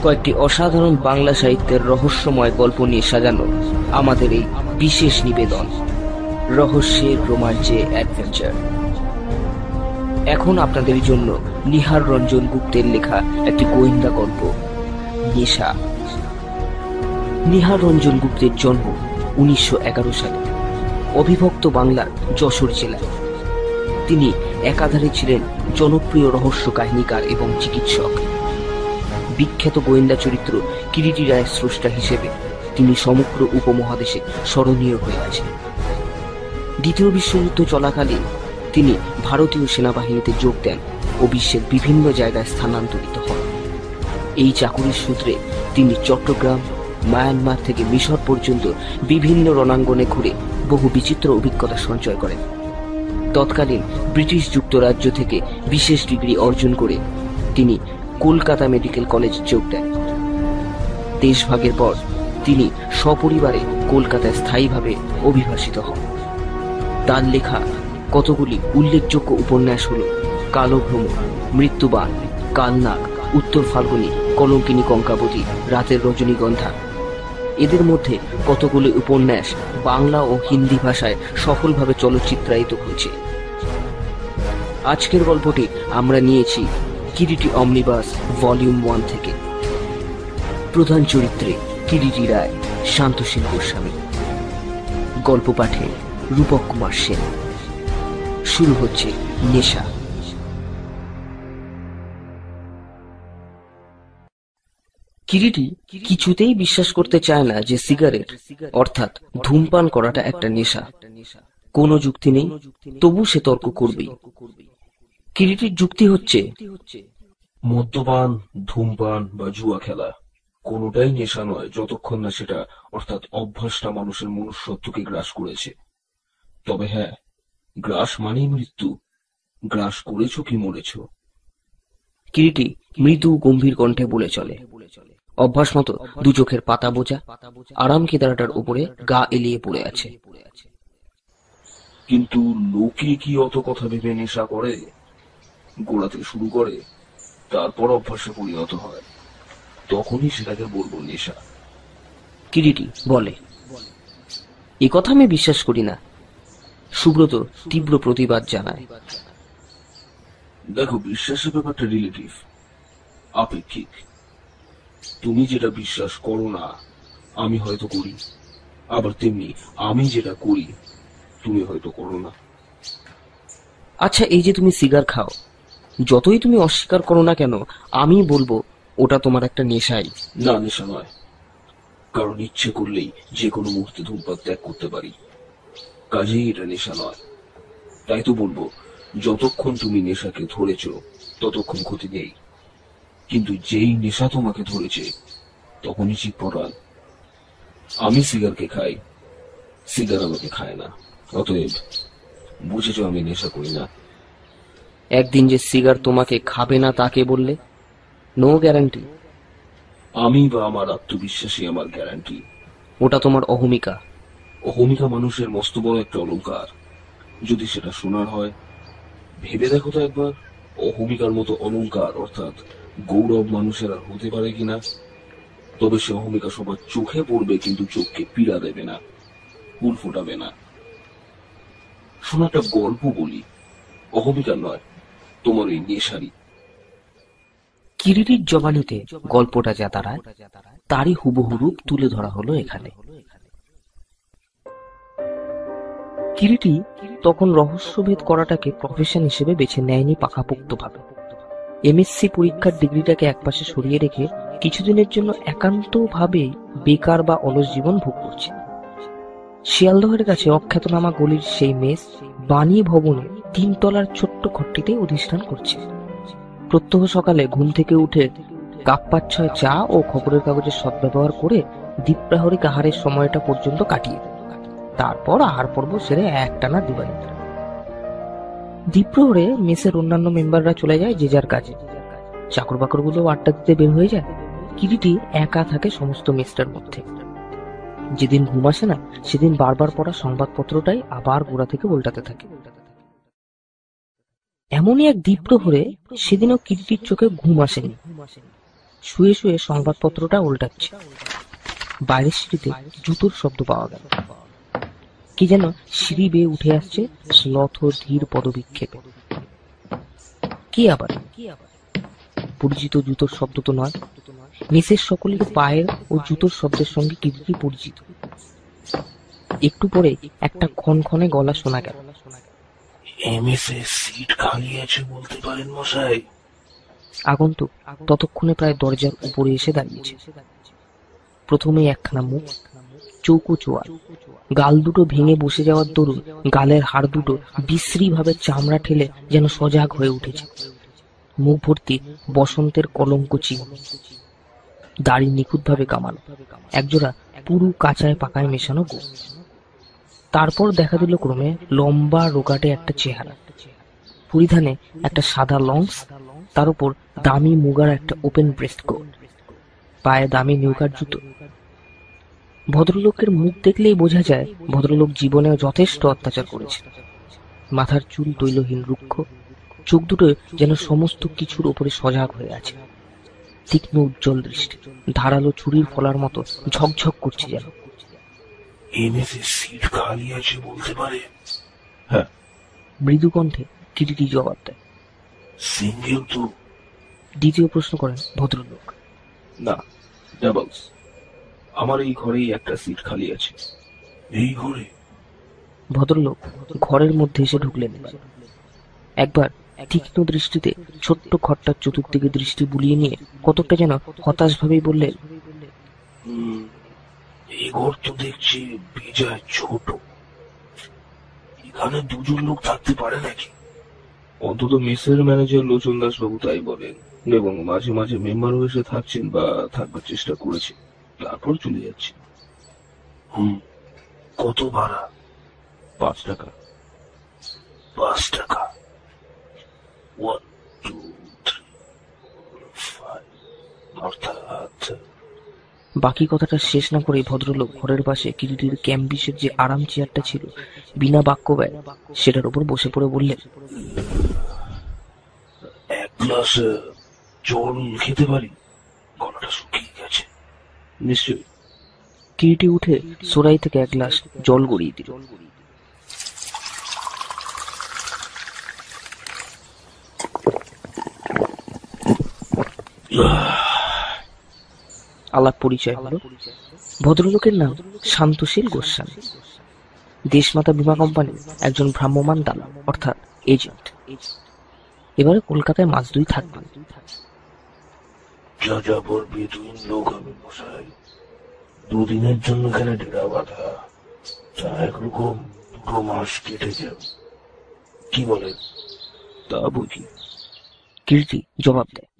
কয়েকটি অসাধারণ বাংলা সাহিত্যের রহস্যময় গল্প নিয়ে সাজানো আমাদের এই বিশেষ নিবেদন, রহস্যের রোমাঞ্চে অ্যাডভেঞ্চার। এখন আপনাদের জন্য নিহার রঞ্জন গুপ্তের লেখা একটি গোয়েন্দা গল্প, নেশা। নিহার রঞ্জন গুপ্তের জন্ম 1911 সালে অবিভক্ত বাংলার যশোর জেলায়। তিনি একাধারে ছিলেন জনপ্রিয় রহস্য কাহিনীকার এবং চিকিৎসক। বিখ্যাত গোয়েন্দা চরিত্র কিরিটি রায়ের স্রষ্টা হিসেবে তিনি সমগ্র উপমহাদেশে স্মরণীয় হয়ে আছেন। দ্বিতীয় বিশ্বযুদ্ধ চলাকালীন তিনি ভারতীয় সেনাবাহিনীতে যোগ দেন ও বিশ্বের বিভিন্ন জায়গায় স্থানান্তরিত হন। এই চাকুরির সূত্রে তিনি চট্টগ্রাম, মায়ানমার থেকে মিশর পর্যন্ত বিভিন্ন রণাঙ্গনে ঘুরে বহু বিচিত্র অভিজ্ঞতা সঞ্চয় করেন। তৎকালীন ব্রিটিশ যুক্তরাজ্য থেকে বিশেষ ডিগ্রি অর্জন করে তিনি কলকাতা মেডিকেল কলেজে যোগ দেন। দেশভাগের পর তিনি সপরিবারে কলকাতায় স্থায়ীভাবে অভিবাসিত হন। তার লেখা কতগুলি উল্লেখযোগ্য উপন্যাস হল কালো ভ্রমণ, মৃত্যুবান, কালনাগ, উত্তর ফাল্গুনী, কলঙ্কিনী কঙ্কাবতী, রাতের রজনীগন্ধা। এদের মধ্যে কতগুলি উপন্যাস বাংলা ও হিন্দি ভাষায় সফলভাবে চলচ্চিত্রায়িত হয়েছে। আজকের গল্পটি আমরা নিয়েছি কিরিটি অমনিবাস ভলিউম 1 থেকে। প্রধান চরিত্রে কিরিটি রায়, শান্তশীল গোস্বামী। গল্প পাঠে রূপক কুমার সেন। শুরু হচ্ছে নেশা। কিরিটি কিছুতেই বিশ্বাস করতে চায় না যে সিগারেট অর্থাৎ ধূমপান করাটা একটা নেশা। কোনো যুক্তি নেই, তবু সে তর্ক করবেই। কিরিটির যুক্তি হচ্ছে, মদ্যপান, ধূমপান বা জুয়া খেলা কোনোটাই নেশা নয় যতক্ষণ না সেটা অর্থাৎ অভ্যাসটা মানুষের মনুষ্যত্বকে গ্রাস করেছে। তবে হ্যাঁ, গ্রাস মানেই মৃত্যু। গ্রাস করেছ কি মরেছ। কিরিটি মৃদু গম্ভীর কণ্ঠে বলে চলে। অভ্যাস মতো দু চোখের পাতা বোঝা, আরাম কেদারাটার উপরে গা এলিয়ে পড়ে আছে। কিন্তু লোকে কি অত কথা ভেবে নেশা করে? গোড়া থেকে শুরু করে, তারপর অভ্যাসে পরিণত হয়, তখনই সেটাকে বলবো নেশা। কিরিটি বলে, এ কথা আমি বিশ্বাস করি না। সুব্রত তীব্র প্রতিবাদ জানায়। দেখো, বিশ্বাসের ব্যাপারটা রিলেটিভ, আপেক্ষিক। তুমি যেটা বিশ্বাস করো না আমি হয়তো করি, আবার তেমনি আমি যেটা করি তুমি হয়তো করো না। আচ্ছা, এই যে তুমি সিগার খাও, যতই তুমি অস্বীকার করো না কেন, আমি বলবো ওটা তোমার একটা নেশাই। না, নেশা নয়, কারণ ইচ্ছে করলেই যে কোনো মুহূর্তে ধূমপান ত্যাগ করতে পারি, কাজেই এটা নেশা নয়। তাই তো বলবো, যতক্ষণ তুমি নেশাকে ধরেছ ততক্ষণ ক্ষতি নেই, কিন্তু যেই নেশা তোমাকে ধরেছে তখনই চিৎপটাল। আমি সিগারকে খাই, সিগার আমাকে খায় না। অতএব বুঝেছ, আমি নেশা করি না। একদিন যে সিগার তোমাকে খাবে না তাকে বললে, নো গ্যারান্টি। আমি বা আমার আত্মবিশ্বাসী আমার গ্যারান্টি। ওটা তোমার অহমিকা। অহমিকা মানুষের মস্ত বড় একটা অলংকার, যদি সেটা শোনার হয়। ভেবে দেখো তো একবার, অহমিকার মতো অলংকার অর্থাৎ গৌরব মানুষের আর হতে পারে কিনা। তবে সে অহমিকা সবার চোখে পড়বে, কিন্তু চোখকে পীড়া দেবে না, ফুল ফোটাবে না। শোনো, একটা গল্প বলি, অহমিকার নয়, তোমার এই নেশারি। কিরিটির জবানিতে গল্পটা যা দাঁড়ায় তারই হুবহু রূপ তুলে ধরা হলো এখানে। কিরিটি তখন রহস্যভেদ করাটাকে প্রফেশন হিসেবে বেছে নেয়নি পাকাপোক্তভাবে। এমএসসি পরীক্ষার ডিগ্রিটাকে একপাশে সরিয়ে রেখে কিছুদিনের জন্য একান্তভাবে বেকার বা অলস জীবন ভোগ করছে। শিয়ালদহের কাছে অখ্যাতনামা গলির সেই মেস বাণী ভবনে 3 তলার ছোট্ট ঘরটিতে অধিষ্ঠান করছে। প্রত্যহ সকালে ঘুম থেকে উঠে কাপ 5-6 চা ও খবরের কাগজের সদ্ব্যবহার করে দ্বীপ্রাহরিক আহারের সময়টা পর্যন্ত কাটিয়ে তারপর আহার পর্ব সেরে একটানা দিবানিদ্রা। দ্বীপ্রহরে মেসের অন্যান্য মেম্বাররা চলে যায় যে যার কাজে। চাকর বাকরগুলো আড্ডা দিতে বের হয়ে যায়। কিরিটি একা থাকে সমস্ত মেসটার মধ্যে। যেদিন ঘুম আসে না, সেদিন বারবার পড়া সংবাদপত্রটাই আবার গোড়া থেকে উল্টাতে থাকে। এমনই এক দ্বীপ্রহরে সেদিনও কিরিটির চোখে ঘুম আসেনি। শুয়ে শুয়ে সংবাদপত্রটা উল্টাচ্ছে। বাইরের সিঁড়িতে জুতোর শব্দ পাওয়া গেল। কি যেন সিঁড়ি বেয়ে উঠে আসছে শ্লথ ধীর পদবিক্ষেপে। কি আবার? পরিচিত জুতোর শব্দ তো নয়। মেসের সকলের পায়ের ও জুতোর শব্দের সঙ্গে কিরীটি পরিচিত। একটু পরে একটা ক্ষণক্ষণে গলা শোনা গেল। এমএসএ সিট খালি আছে বলতে পারেন মশাই। আগন্তুক ততক্ষণে প্রায় দরজার উপরে এসে দাঁড়িয়েছে। প্রথমে একখানা মুখ, চৌকো চোয়াল, গাল দুটো ভেঙে বসে যাওয়ার দরুন গালের হাড় দুটো বিশ্রী ভাবে চামড়া ঠেলে যেন সজাগ হয়ে উঠেছে। মুখ ভর্তি বসন্তের কলঙ্ক চিহ্ন। দাড়ি নিখুঁত ভাবে কামানো, একজোড়া পুরু কাঁচায় পাকায় মেশানো গোঁফ। তারপর দেখা দিল ক্রমে লম্বা রোগাটে একটা চেহারা, পরিধানে একটা সাদা লংস, তার উপর দামি মুগার একটা ওপেন ব্রেস্ট কোট, পায়ে দামি নিউকার জুতো। ভদ্রলোকের মুখ দেখলেই বোঝা যায় ভদ্রলোক জীবনে যথেষ্ট অত্যাচার করেছে। মাথার চুল তৈলহীন রুক্ষ, চোখ দুটো যেন সমস্ত কিছুর উপরে সজাগ হয়ে আছে। তীক্ষ্ণ উজ্জ্বল দৃষ্টি, ধারালো ছুরির ফলার মতো ঝকঝক করছে যেন। এমএসএ সিট খালি আছে বলতে পারে? হ্যাঁ। মৃদু কণ্ঠে কিরিটি জবাব দেয়। সিঙ্গেল তো? দ্বিতীয় প্রশ্ন করেন ভদ্রলোক। না, ডাবলস। আমার এই ঘরেই একটা সিট খালি আছে। এই ঘরে? ভদ্রলোক ঘরের মধ্যে এসে ঢুকলেন। একবার তীক্ষ্ণ দৃষ্টিতে ছোট্ট ঘরটার চতুর্দিকে দৃষ্টি বুলিয়ে নিয়ে কতকটা যেন হতাশ ভাবেই বললেন, এই ঘর তো দেখছি বেজায় ছোট। এখানে দুজন লোক থাকতে পারে নাকি? অন্তত মেসের ম্যানেজার লোচন দাস বাবু তাই বলেন, এবং মাঝে মাঝে মেম্বারও এসে থাকছেন বা থাকবার চেষ্টা করেছেন, তারপর চলে যাচ্ছে। কত ভাড়া? 5 টাকা। 5 টাকা? 1, 2, 3, 4, 5 অর্থাৎ। বাকি কথাটা শেষ না করে ভদ্রলোক ঘরের পাশে কিরিটির ক্যাম্বিসের যে আরাম চেয়ারটা ছিল, বিনা বাক্য ব্যয় সেটার উপর বসে পড়ে বললেন, এক গ্লাস জল খেতে পারি? গলাটা শুকিয়ে গেছে। নিশ্চয়ই। কিরিটি উঠে সোরাই থেকে এক গ্লাস জল গড়িয়ে দিল। আলাপ পরিচয় হলো। ভদ্রলোকের নাম শান্তশীল গোস্বামী, দেশমাতা বীমা কোম্পানির একজন ভ্রাম্যমাণ দালাল অর্থাৎ এজেন্ট। এবারে কলকাতায় মাস 2 থাকবেন। যাযাবর বেদুইন লোক আমি মশাই। 2 দিনের জন্য এখানে ডেরা বাঁধা, তা একরকম 2 মাস কেটে যাবে। কি বলেন? তা বুঝি। কীর্তি জবাব দেয়।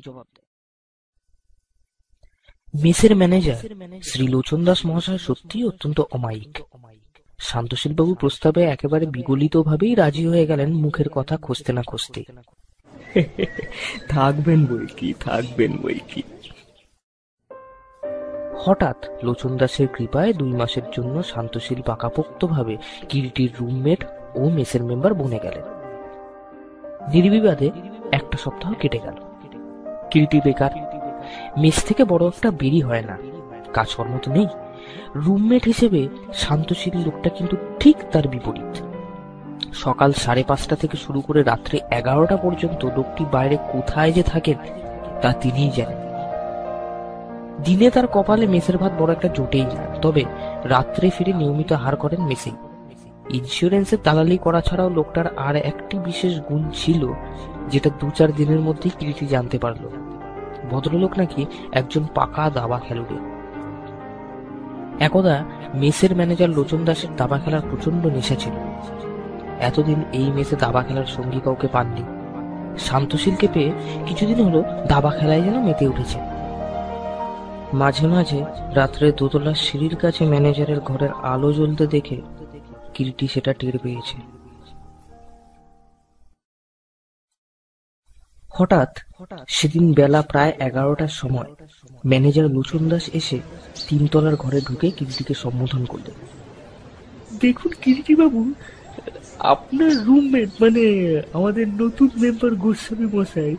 মেসের ম্যানেজার শ্রী লোচন দাস মহাশয় সত্যি অত্যন্ত অমায়িক। শান্তশীল বাবু প্রস্তাবে একেবারে বিগলিত ভাবেই রাজি হয়ে গেলেন, মুখের কথা খুঁজতে না খুঁজতে। থাকবেন বই কি। হঠাৎ লোচন দাসের কৃপায় 2 মাসের জন্য শান্তশীল পাকাপোক্ত ভাবে কিরিটির রুমমেট ও মেসের মেম্বার বনে গেলেন। নির্বিবাদে 1 সপ্তাহ কেটে গেল। কিরিটি বেকার, মেস থেকে বড় একটা বেরি হয় না, কাজকর্ম তো নেই। রুমমেট হিসেবে শান্তশীল লোকটা কিন্তু ঠিক তার বিপরীত। সকাল 5:30 থেকে শুরু করে রাত্রে 11টা পর্যন্ত লোকটি বাইরে কোথায় যে থাকেন তা তিনিই জানেন। দিনে তার কপালে মেসের ভাত বড় একটা জোটেই না, তবে রাত্রে ফিরে নিয়মিত আহার করেন মেসেই। ইন্স্যুরেন্সের দালালি করা ছাড়াও লোকটার আর একটি বিশেষ গুণ ছিল, যেটা 2-4 দিনের মধ্যেই কিরিটি জানতে পারল। ভদ্রলোক নাকি একজন পাকা দাবা খেলুড়ে। একদা মেসের ম্যানেজার লোচন দাসের দাবা খেলার প্রচন্ড নেশা ছিল। এতদিন এই মেসে দাবা খেলার সঙ্গী কাউকে পাননি। শান্তশীলকে পেয়ে কিছুদিন হলো দাবা খেলায় যেন মেতে উঠেছে। মাঝে মাঝে রাত্রে 2তলার সিঁড়ির কাছে ম্যানেজারের ঘরের আলো জ্বলতে দেখে কিরিটি সেটা টের পেয়েছে। হঠাৎ সেদিন বেলা প্রায় 11টার সময় ম্যানেজার লোচন দাস এসে 3 তলার ঘরে ঢুকে কিরিটিকে সম্বোধন করলেন। দেখুন কিরিটি বাবু, আপনার রুমমেট মানে আমাদের নতুন মেম্বার গোস্বামী মশাই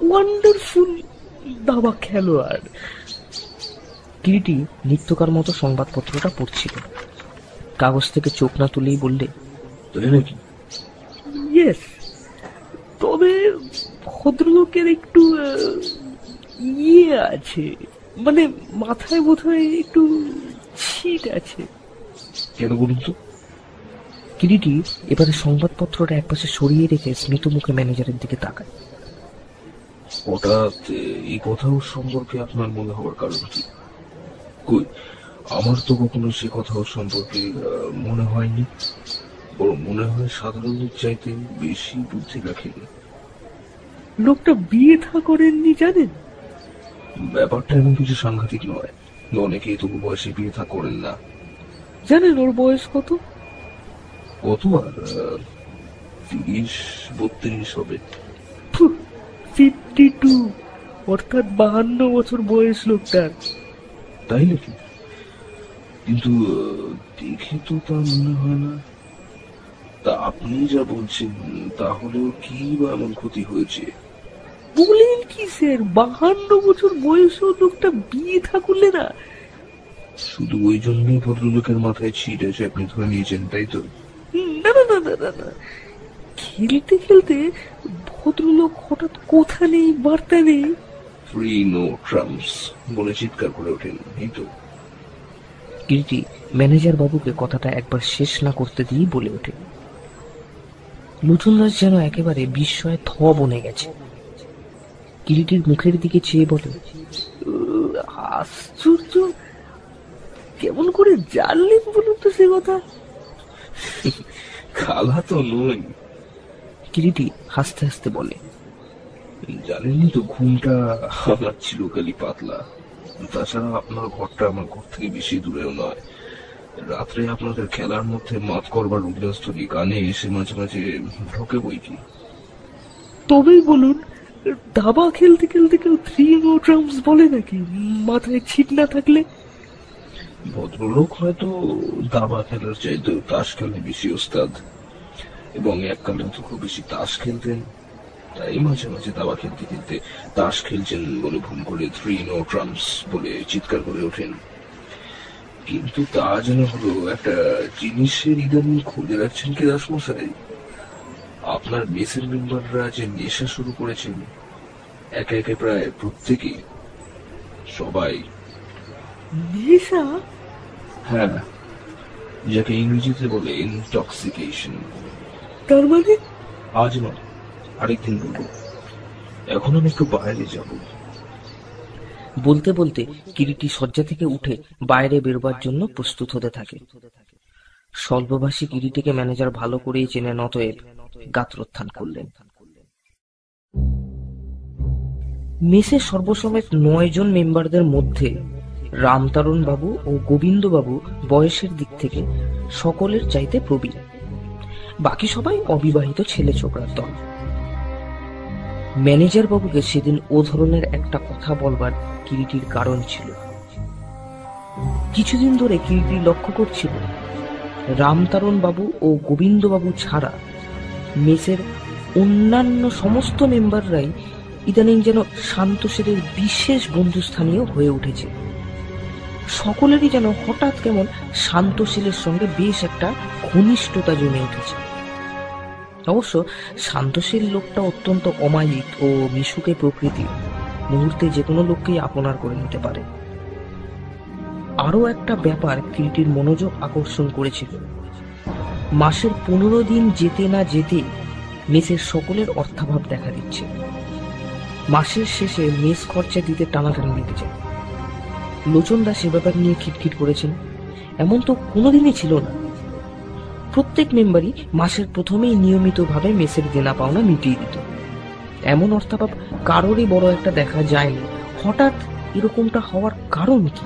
ওয়ান্ডারফুল, দাবা খেলোয়াড়। কিরিটি নিত্যকার মতো সংবাদপত্রটা পড়ছিল। কাগজ থেকে চোখ না তুলেই বললে, তাই নাকি? ইয়েস, তবে ভদ্রলোকের একটু ইয়ে আছে, মানে মাথায় বোধহয় একটু ছিট আছে। কেন বলুন তো? কিরিটি এবারে সংবাদপত্রটা একপাশে সরিয়ে রেখে স্মিত মুখে ম্যানেজারের দিকে তাকায়। হঠাৎ এই কথা ওর সম্পর্কে আপনার মনে হওয়ার কারণ কি? কই, আমার তো কখনো সে কথা ওর সম্পর্কে মনে হয়নি। বরং মনে হয় সাধারণের চাইতে বেশি বুদ্ধি রাখেন। লোকটা বিয়ে থা করেননি জানেন? ব্যাপারটা এমন কিছু সাংঘাতিক নয়। অনেকেই তবু বয়সে বিয়ে থা করেন না। জানেন ওর বয়স কত? কত আর 30-32 হবে। 52, অর্থাৎ 52 বছর বয়স লোকটার। তাই নাকি? কিন্তু দেখে তো তা মনে হয় না। তা আপনি যা বলছেন তাহলেও কি বা এমন ক্ষতি হয়েছে? বলেন কি স্যার, 52 বছর বয়সেও লোকটা বিয়ে থা করলে না? শুধু ওই জন্যই ভদ্রলোকের মাথায় ছিট আছে আপনি ধরে নিয়েছেন, তাই তো? না না না না না না, খেলতে খেলতে ভদ্রলোক হঠাৎ কথা নেই বার্তা নেই, ফ্রি নো ট্রাম্পস বলে চিৎকার করে ওঠেন, এই তো? কিরিটি ম্যানেজার বাবুকে কথাটা একবার শেষ না করতে দিয়েই বলে ওঠে। লুচুনদাস যেন একেবারে বিস্ময়ে থ বনে গেছে। কিরিটির মুখের দিকে চেয়ে বলে, আশ্চর্য, কেমন করে জানলেন বলুন তো সে কথা? খালা তো নই। কিরিটি হাসতে হাসতে বলে, জানেনই তো ঘুমটা আমার চিরকালই পাতলা। তাছাড়া আপনার ঘরটা আমার ঘর থেকে বেশি দূরেও নয়। রাত্রে আপনাদের খেলার মধ্যে মাত করবার উল্লাসধ্বনি কানে এসে মাঝে মাঝে ঢোকে বই কি। তবেই বলুন, দাবা খেলতে খেলতে কেউ থ্রি নো ট্রাম্পস বলে নাকি মাথায় ছিট না থাকলে? ভদ্রলোক হয়তো দাবা খেলার চাইতে তাস খেলে বেশি ওস্তাদ, এবং এককালে তো খুব বেশি তাস খেলতেন। তাই মাঝে মাঝে দাবা খেলতে খেলতে তাস খেলছেন বলে ভুল করে থ্রি নো ট্রাম্পস বলে চিৎকার করে ওঠেন। কিন্তু তা যেন হলো একটা জিনিসের ইদানিং খুঁজে রাখছেন কি দাসমশাই? আপনার মেসের মেম্বাররা যে নেশা শুরু করেছেন, একে একে প্রায় প্রত্যেকেই, সবাই। নেশা? হ্যাঁ, যাকে ইংরেজিতে বলে ইনটক্সিকেশন। তার মানে? আজ নয়, আরেকদিন বলবো। এখন আমি একটু বাইরে যাব। বলতে বলতে কিরিটি শয্যা থেকে উঠে বাইরে বেরোবার জন্য প্রস্তুত হতে থাকে। স্বল্পভাষী কিরিটিকে ম্যানেজার ভালো করেই চেনেন, অতএব গাত্রোত্থান করলেন। মেসের সর্বসমেত 9 জন মেম্বারদের মধ্যে রামতারণ বাবু ও গোবিন্দ বাবু বয়সের দিক থেকে সকলের চাইতে প্রবীণ। বাকি সবাই অবিবাহিত ছেলে ছোকরার দল। ম্যানেজার বাবুকে সেদিন ও ধরনের একটা কথা বলবার কিরিটির কারণ ছিল। কিছুদিন ধরে কিরিটি লক্ষ্য করছিল রামতারণ বাবু ও গোবিন্দ বাবু ছাড়া মেসের অন্যান্য সমস্ত মেম্বাররাই ইদানিং যেন শান্তশেরের বিশেষ বন্ধুস্থানীয় হয়ে উঠেছে। সকলেরই যেন হঠাৎ কেমন শান্তশীলের সঙ্গে বেশ একটা ঘনিষ্ঠতা জমে উঠেছে। অবশ্য শান্তশীল লোকটা অত্যন্ত অমায়িক ও মিশুকে প্রকৃতির, মুহূর্তে যে কোনো লোককেই আপনার করে নিতে পারে। আরো একটা ব্যাপার কিরিটির মনোযোগ আকর্ষণ করেছিল। মাসের 15 দিন যেতে না যেতে মেসের সকলের অর্থাভাব দেখা দিচ্ছে। মাসের শেষে মেস খরচা দিতে টানাটানি লেগে যায়। লোচনদা সে ব্যাপার নিয়ে খিটখিট করেছেন। এমন তো কোনোদিনই ছিল না। প্রত্যেক মেম্বারই মাসের প্রথমেই নিয়মিতভাবে মেসের দেনা পাওনা মিটিয়ে দিত। এমন অর্থাভাব কারোরই বড় একটা দেখা যায়নি। হঠাৎ এরকমটা হওয়ার কারণ কি?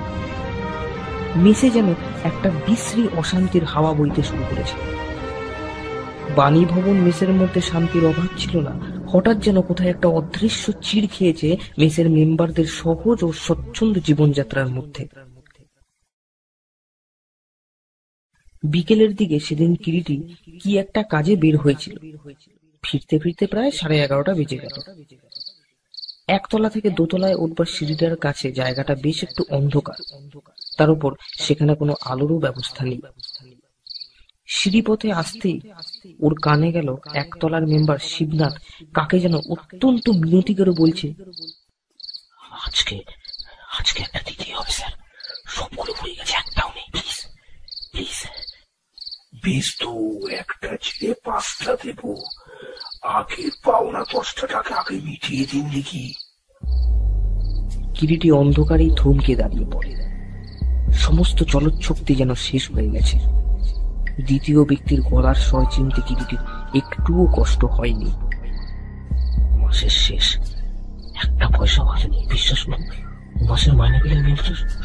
মেসে যেন একটা বিশ্রী অশান্তির হাওয়া বইতে শুরু করেছে। বাণী ভবন মেসের মধ্যে শান্তির অভাব ছিল না। হঠাৎ যেন কোথায় একটা অদৃশ্য চিড় খেয়েছে মেসের মেম্বারদের সহজ ও স্বচ্ছন্দ জীবনযাত্রার মধ্যে। বিকেলের দিকে সেদিন কিরিটি কি একটা কাজে বের হয়েছিল। ফিরতে ফিরতে প্রায় 11:30 বেজে গেল। একতলা থেকে দোতলায় উঠবার সিঁড়িটার কাছে জায়গাটা বেশ একটু অন্ধকার, তার উপর সেখানে কোনো আলোরও ব্যবস্থা নেই। সিঁড়িপথে আসতেই ওর কানে গেল একতলার মেম্বার শিবনাথ কাকে যেন অত্যন্ত মিনতি করে বলছে, আজকে আজকে একটা দিতেই হবে স্যার, সবগুলো হয়ে গেছে, একটাও নেই, প্লিজ প্লিজ। বেশ তো, একটা ছেড়ে 5টা দেব। আগের পাওনা 10টা টাকা আগে মিটিয়ে দিন দেখি। কিরিটি অন্ধকারেই থমকে দাঁড়িয়ে পড়ে। সমস্ত চলচ্ছক্তি যেন শেষ হয়ে গেছে। দ্বিতীয় ব্যক্তির গলার স্বর চিনতে কিরিটির একটুও কষ্ট হয়নি। মাসের শেষ, একটা পয়সা বাঁচেনি, বিশ্বাস করুন। মাসের মাইনে পেলে আমি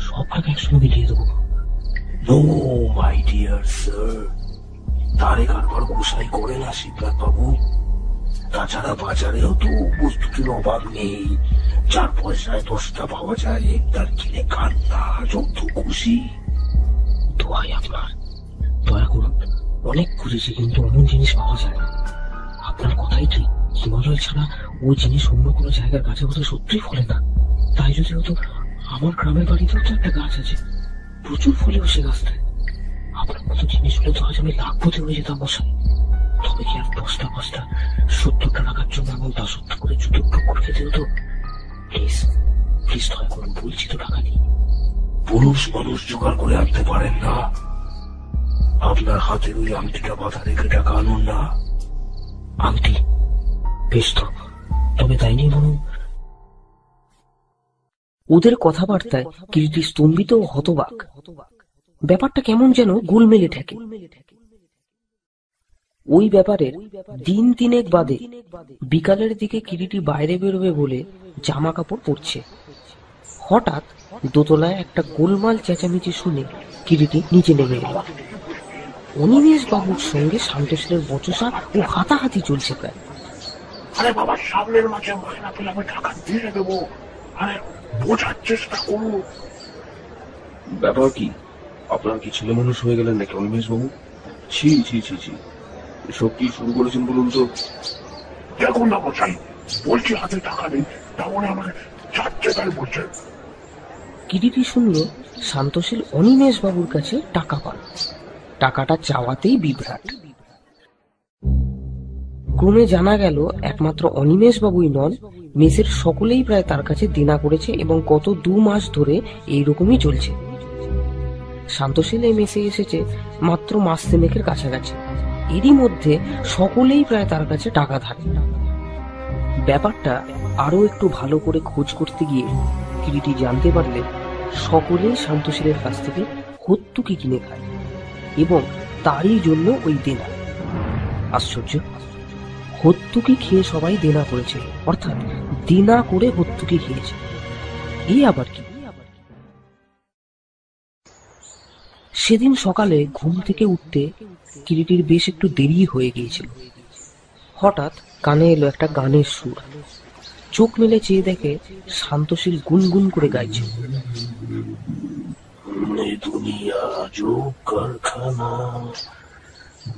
সব টাকা একসঙ্গে মিলিয়ে দেবো। নো মাই ডিয়ার স্যার, তারে কারবার গোসাই করে না শিবনাথ বাবু। তাছাড়া বাজারেও তো বস্তুটির অভাব নেই। 4 পয়সায় 10টা পাওয়া যায়, তার কিনে খান না যত খুশি। দোয়াই আপনার, দয়া করুন। অনেক খুঁজেছি কিন্তু অমন জিনিস পাওয়া যায় না। আপনার কথাই ঠিক, হিমালয় ছাড়া ওই জিনিস অন্য কোনো জায়গার গাছে হতে সত্যিই ফলে না। তাই যদি হতো, আমার গ্রামের বাড়িতেও তো একটা গাছ আছে, প্রচুর ফলেও সে গাছটায়। আপনার মতো জিনিস হলে তো আজ আমি লাখপতি হয়ে যেতাম মশাই। তবে কি আর 10টা 5টা 70টা টাকার জন্য এমন দাসত্ব করে জুতোর টুকর খেতে হতো? প্লিজ প্লিজ দয়া করুন, বলছি তো টাকা নেই। পুরুষ মানুষ জোগাড় করে আনতে পারেন না? আপনার হাতের ওই আংটিটা মাথা রেখে টাকা আনুন না। আংটি? বেশ তো, তবে তাই নিয়ে বলুন। ওদের কথাবার্তায় কিরিটি স্তম্ভিত ও হতবাক। ব্যাপারটা কেমন যেন গোলমেলে ঠেকে। ওই ব্যাপারের দিন 3 বাদে বিকালের দিকে কিরিটি বাইরে বেরোবে বলে জামা কাপড় পরছে। হঠাৎ দোতলায় একটা গোলমাল চেঁচামেচি শুনে কিরিটি নিচে নেমে এল। অনিমেষ বাবুর সঙ্গে শান্তশীলের বচসা ও হাতাহাতি চলছে প্রায়। আরে বাবা, সামনের মাঝে মায়না পেলে আমি টাকা দিয়ে দেবো। আরে বোঝার চেষ্টা করুন। ব্যাপার কি? আপনার কি ছেলে মানুষ হয়ে গেলেন নাকি অনিমেষ বাবু? ছি ছি ছি ছি, এসব কি শুরু করেছেন বলুন তো? দেখুন না মশাই, বলছি হাতে টাকা নেই, তাহলে আমাকে যাচ্ছে তাই বলছে। কিরিটি শুনল শান্তশীল অনিমেষ বাবুর কাছে টাকা পান। টাকাটা চাওয়াতেই বিভ্রাট। ক্রমে জানা গেল একমাত্র অনিমেষ বাবুই নন, মেসের সকলেই প্রায় তার কাছে দেনা করেছে এবং গত 2 মাস ধরে এইরকমই চলছে। শান্তশীল এই মেসে এসেছে মাত্র মাস 3 কাছাকাছি। এরই মধ্যে সকলেই প্রায় তার কাছে টাকা ধারে। ব্যাপারটা আরো একটু ভালো করে খোঁজ করতে গিয়ে কিরিটি জানতে পারলে সকলেই শান্তশীলের কাছ থেকে হত্যুকি কিনে খায় এবং তারই জন্য ওই দেনা। আশ্চর্য, হত্যুকি খেয়ে সবাই দেনা করেছে, অর্থাৎ দেনা করে হত্যুকি খেয়েছে। এই আবার কি? সেদিন সকালে ঘুম থেকে উঠতে কিরিটির বেশ একটু দেরি হয়ে গিয়েছিল। হঠাৎ কানে এলো একটা গানের সুর। চোখ মেলে চেয়ে দেখে শান্তশীল গুনগুন করে গাইছে, দুনিয়া যোগ কারখানা,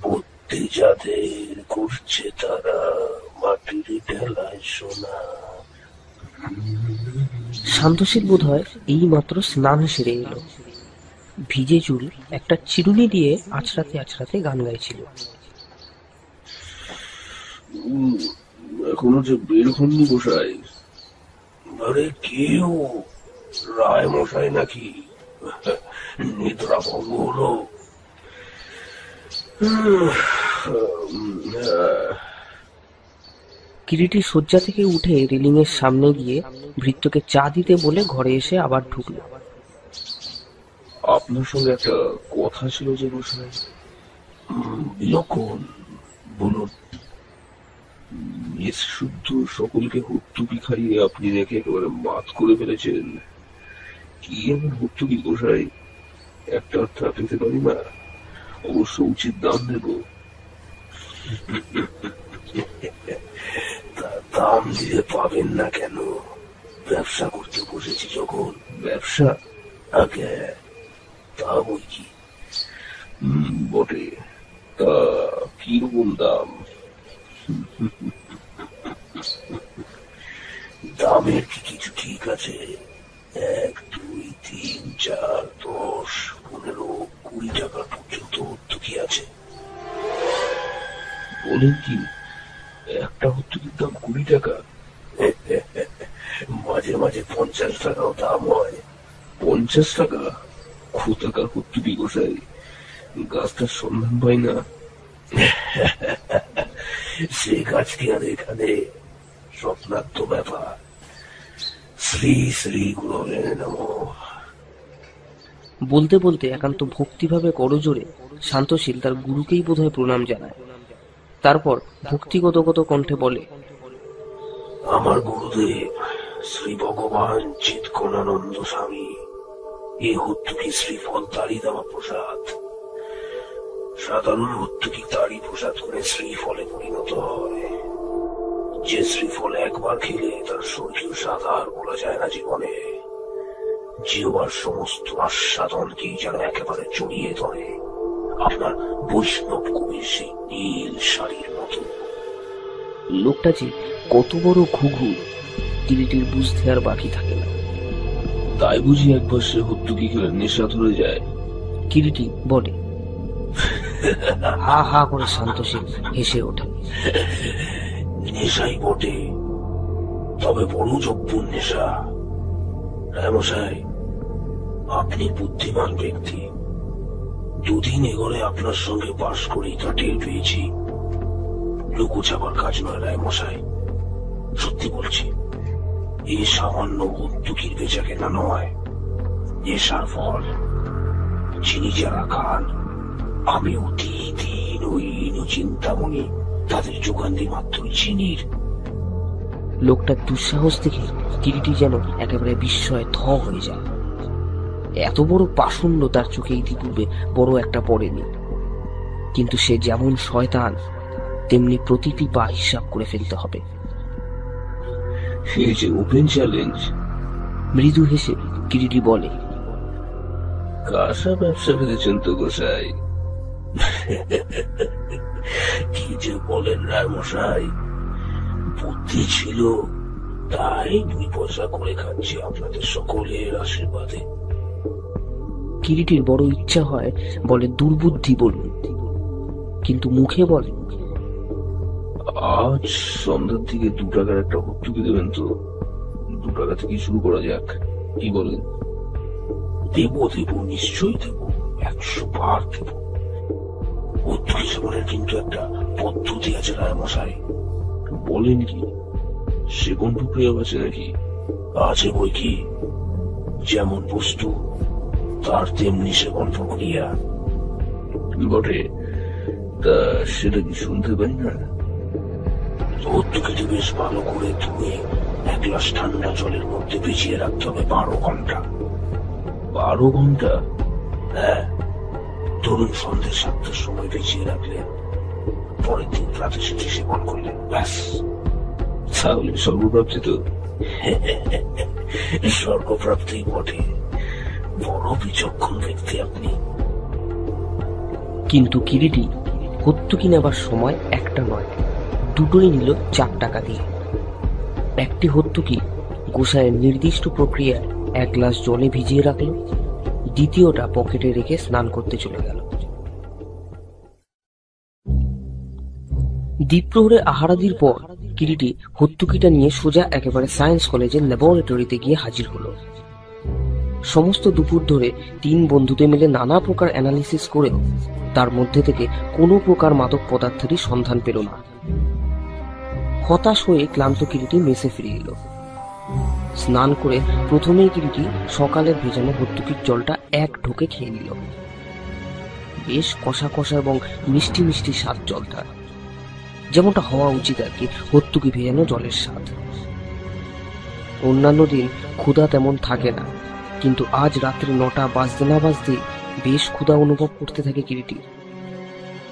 বুদ্ধি যাদের করছে তারা মাটির ঢেলায় সোনা। শান্তশীল বোধ হয় এই মাত্র স্নান সেরে এলো। ভিজে চুল একটা চিরুনি দিয়ে আছড়াতে আছড়াতে গান গাইছিল। এখনো যে বের হননি মশাই? আরে কেউ রায় মশাই নাকি? নিদ্রা ভঙ্গ হলো। কিরিটি শয্যা থেকে উঠে রেলিং এর সামনে গিয়ে ভৃত্যকে চা দিতে বলে ঘরে এসে আবার ঢুকলো। আপনার সঙ্গে একটা কথা ছিল যে মশাই। বিলক্ষণ, বলুন। মেস শুদ্ধ সকলকে হত্যুকি খাইয়ে আপনি নাকি একেবারে মাত করে ফেলেছেন। কি এমন হত্যুকি গোসাই? একটা অর্থ পেতে পারি না? অবশ্য উচিত দাম দেব। দাম দিয়ে পাবেন না কেন? ব্যবসা করতে বসেছি যখন। ব্যবসা আগে তা বই কি বটে, তা কিরকম দাম? দামের কি কিছু ঠিক আছে? 1, 2, 3, 4, 10, 15, 20 টাকা পর্যন্ত হর্তুকি আছে। বলেন কি, একটা হর্তুকির দাম 20 টাকা? মাঝে মাঝে 50 টাকাও দাম হয়। 50 টাকা? কোথাকার হর্তুকি গোসাই, গাছটার সন্ধান পাই না। সে গাছ কি আর এখানে? স্বপ্নাত্ম ব্যাপার। শ্রী শ্রী গুরুবে নমঃ। বলতে বলতে একান্ত ভক্তিভাবে করজোড়ে শান্তশীল তার গুরুকেই বোধহয় প্রণাম জানায়। তারপর ভক্তিগতগত কণ্ঠে বলে, আমার গুরুদেব শ্রী ভগবান চিৎকণানন্দ স্বামী, এই হর্তুকি শ্রীফল তারই দেওয়া প্রসাদ। সাধারণ হর্তুকি তারই প্রসাদ করে শ্রীফলে পরিণত হয়। যে শ্রীফল একবার খেলে তার স্বর্গীয় স্বাদ আর বলা যায় না জীবনে। জিহ্বার সমস্ত আস্বাদনকেই যেন একেবারে জড়িয়ে ধরে আপনার বৈষ্ণব কবির সেই নীল শাড়ির মতো। লোকটা যে কত বড় ঘুঘু কিরিটির বুঝতে আর বাকি থাকে না। তাই বুঝি একবার সে হর্তুকি খেলে নেশা ধরে যায়? কিরিটি বলে। হা হা করে শান্তশীল হেসে ওঠে। নেশাই বটে, তবে বড় জব্বুর নেশা। রায়মশাই, আপনি বুদ্ধিমান ব্যক্তি। দুদিন এগোরে আপনার সঙ্গে বাস করেই তা টের পেয়েছি। লুকোচাবার কাজ নয় রায়মশাই, সত্যি বলছি। এই সামান্য হর্তুকির বেচা কেনা নয়, নেশার ফল। চিনি যারা খান, আমি অতিদিন ওই চিন্তামণি তাদের যোগান দিই মাত্র চিনির। লোকটার দুঃসাহস দেখে কিরিটি যেন একেবারে বিস্ময়ে থ হয়ে যায়। এত বড় পাষণ্ড তার চোখে ইতিপূর্বে বড় একটা পড়েনি। কিন্তু সে যেমন শয়তান, তেমনি প্রতিটি পা হিসাব করে ফেলতে হবে। এই যে ওপেন চ্যালেঞ্জ। মৃদু হেসে কিরিটি বলে, কাঁসা ব্যবসা ভেবেছেন তো গোসাই? কি যে বলেন রায়মশাই, বুদ্ধি ছিল তাই 2 পয়সা করে খাচ্ছি আপনাদের সকলের আশীর্বাদে। কিরিটির বড় ইচ্ছা হয় বলে দুর্বুদ্ধি বলুন, কিন্তু মুখে বলে, আজ সন্ধ্যার দিকে 2 টাকার একটা হর্তুকি দেবেন তো? 2 টাকা থেকে শুরু করা যাক, কি বলেন? দেব দেব, নিশ্চয়ই দেব, 100 বার দেব। হর্তুকি সেবনের কিন্তু একটা পদ্ধতি আছে রায়মশাই। বলেন কি, সেবন প্রক্রিয়া আছে নাকি? আছে বই কি, যেমন বস্তু তার তেমনি সেবন প্রক্রিয়া। বটে, তা সেটা কি শুনতে পাই না? হর্তুকিটি বেশ ভালো করে ধুয়ে 1 গ্লাস ঠান্ডা জলের মধ্যে ভিজিয়ে রাখতে হবে 12 ঘন্টা। 12 ঘন্টা? হ্যাঁ, ধরুন সন্ধ্যে 7টার সময় ভিজিয়ে রাখলেন, পরের দিন রাতে সেটি সেবন করলেন, ব্যাস। তাহলে স্বর্গপ্রাপ্তি তো? স্বর্গপ্রাপ্তি বটে। বড় বিচক্ষণ ব্যক্তি আপনি। কিন্তু কিরিটি হর্তুকি নেবার সময় একটা নয়, দুটোই নিল 4 টাকা দিয়ে। একটি হর্তুকি গোসাইয়ের নির্দিষ্ট প্রক্রিয়ায় 1 গ্লাস জলে ভিজিয়ে রাখল, দ্বিতীয়টা পকেটে রেখে স্নান করতে চলে গেল। দ্বীপ্রহরে আহারাদির পর কিরিটি হর্তুকিটা নিয়ে সোজা একেবারে সায়েন্স কলেজের ল্যাবরেটরিতে গিয়ে হাজির হলো। সমস্ত দুপুর ধরে 3 বন্ধুতে মিলে নানা প্রকার অ্যানালিসিস করেও তার মধ্যে থেকে কোনো প্রকার মাদক পদার্থেরই সন্ধান পেল না। হতাশ হয়ে ক্লান্ত কিরিটি মেসে ফিরে এলো। স্নান করে প্রথমেই কিরিটি সকালের ভেজানো হর্তুকির জলটা 1 ঢোকে খেয়ে নিল। বেশ কষা কষা এবং মিষ্টি মিষ্টি স্বাদ জলটা, যেমনটা হওয়া উচিত আর কি হর্তুকি ভেজানো জলের স্বাদ। অন্যান্য দিন ক্ষুধা তেমন থাকে না, কিন্তু আজ রাত্রে 9টা বাজতে না বাজতে বেশ ক্ষুধা অনুভব করতে থাকে কিরিটি।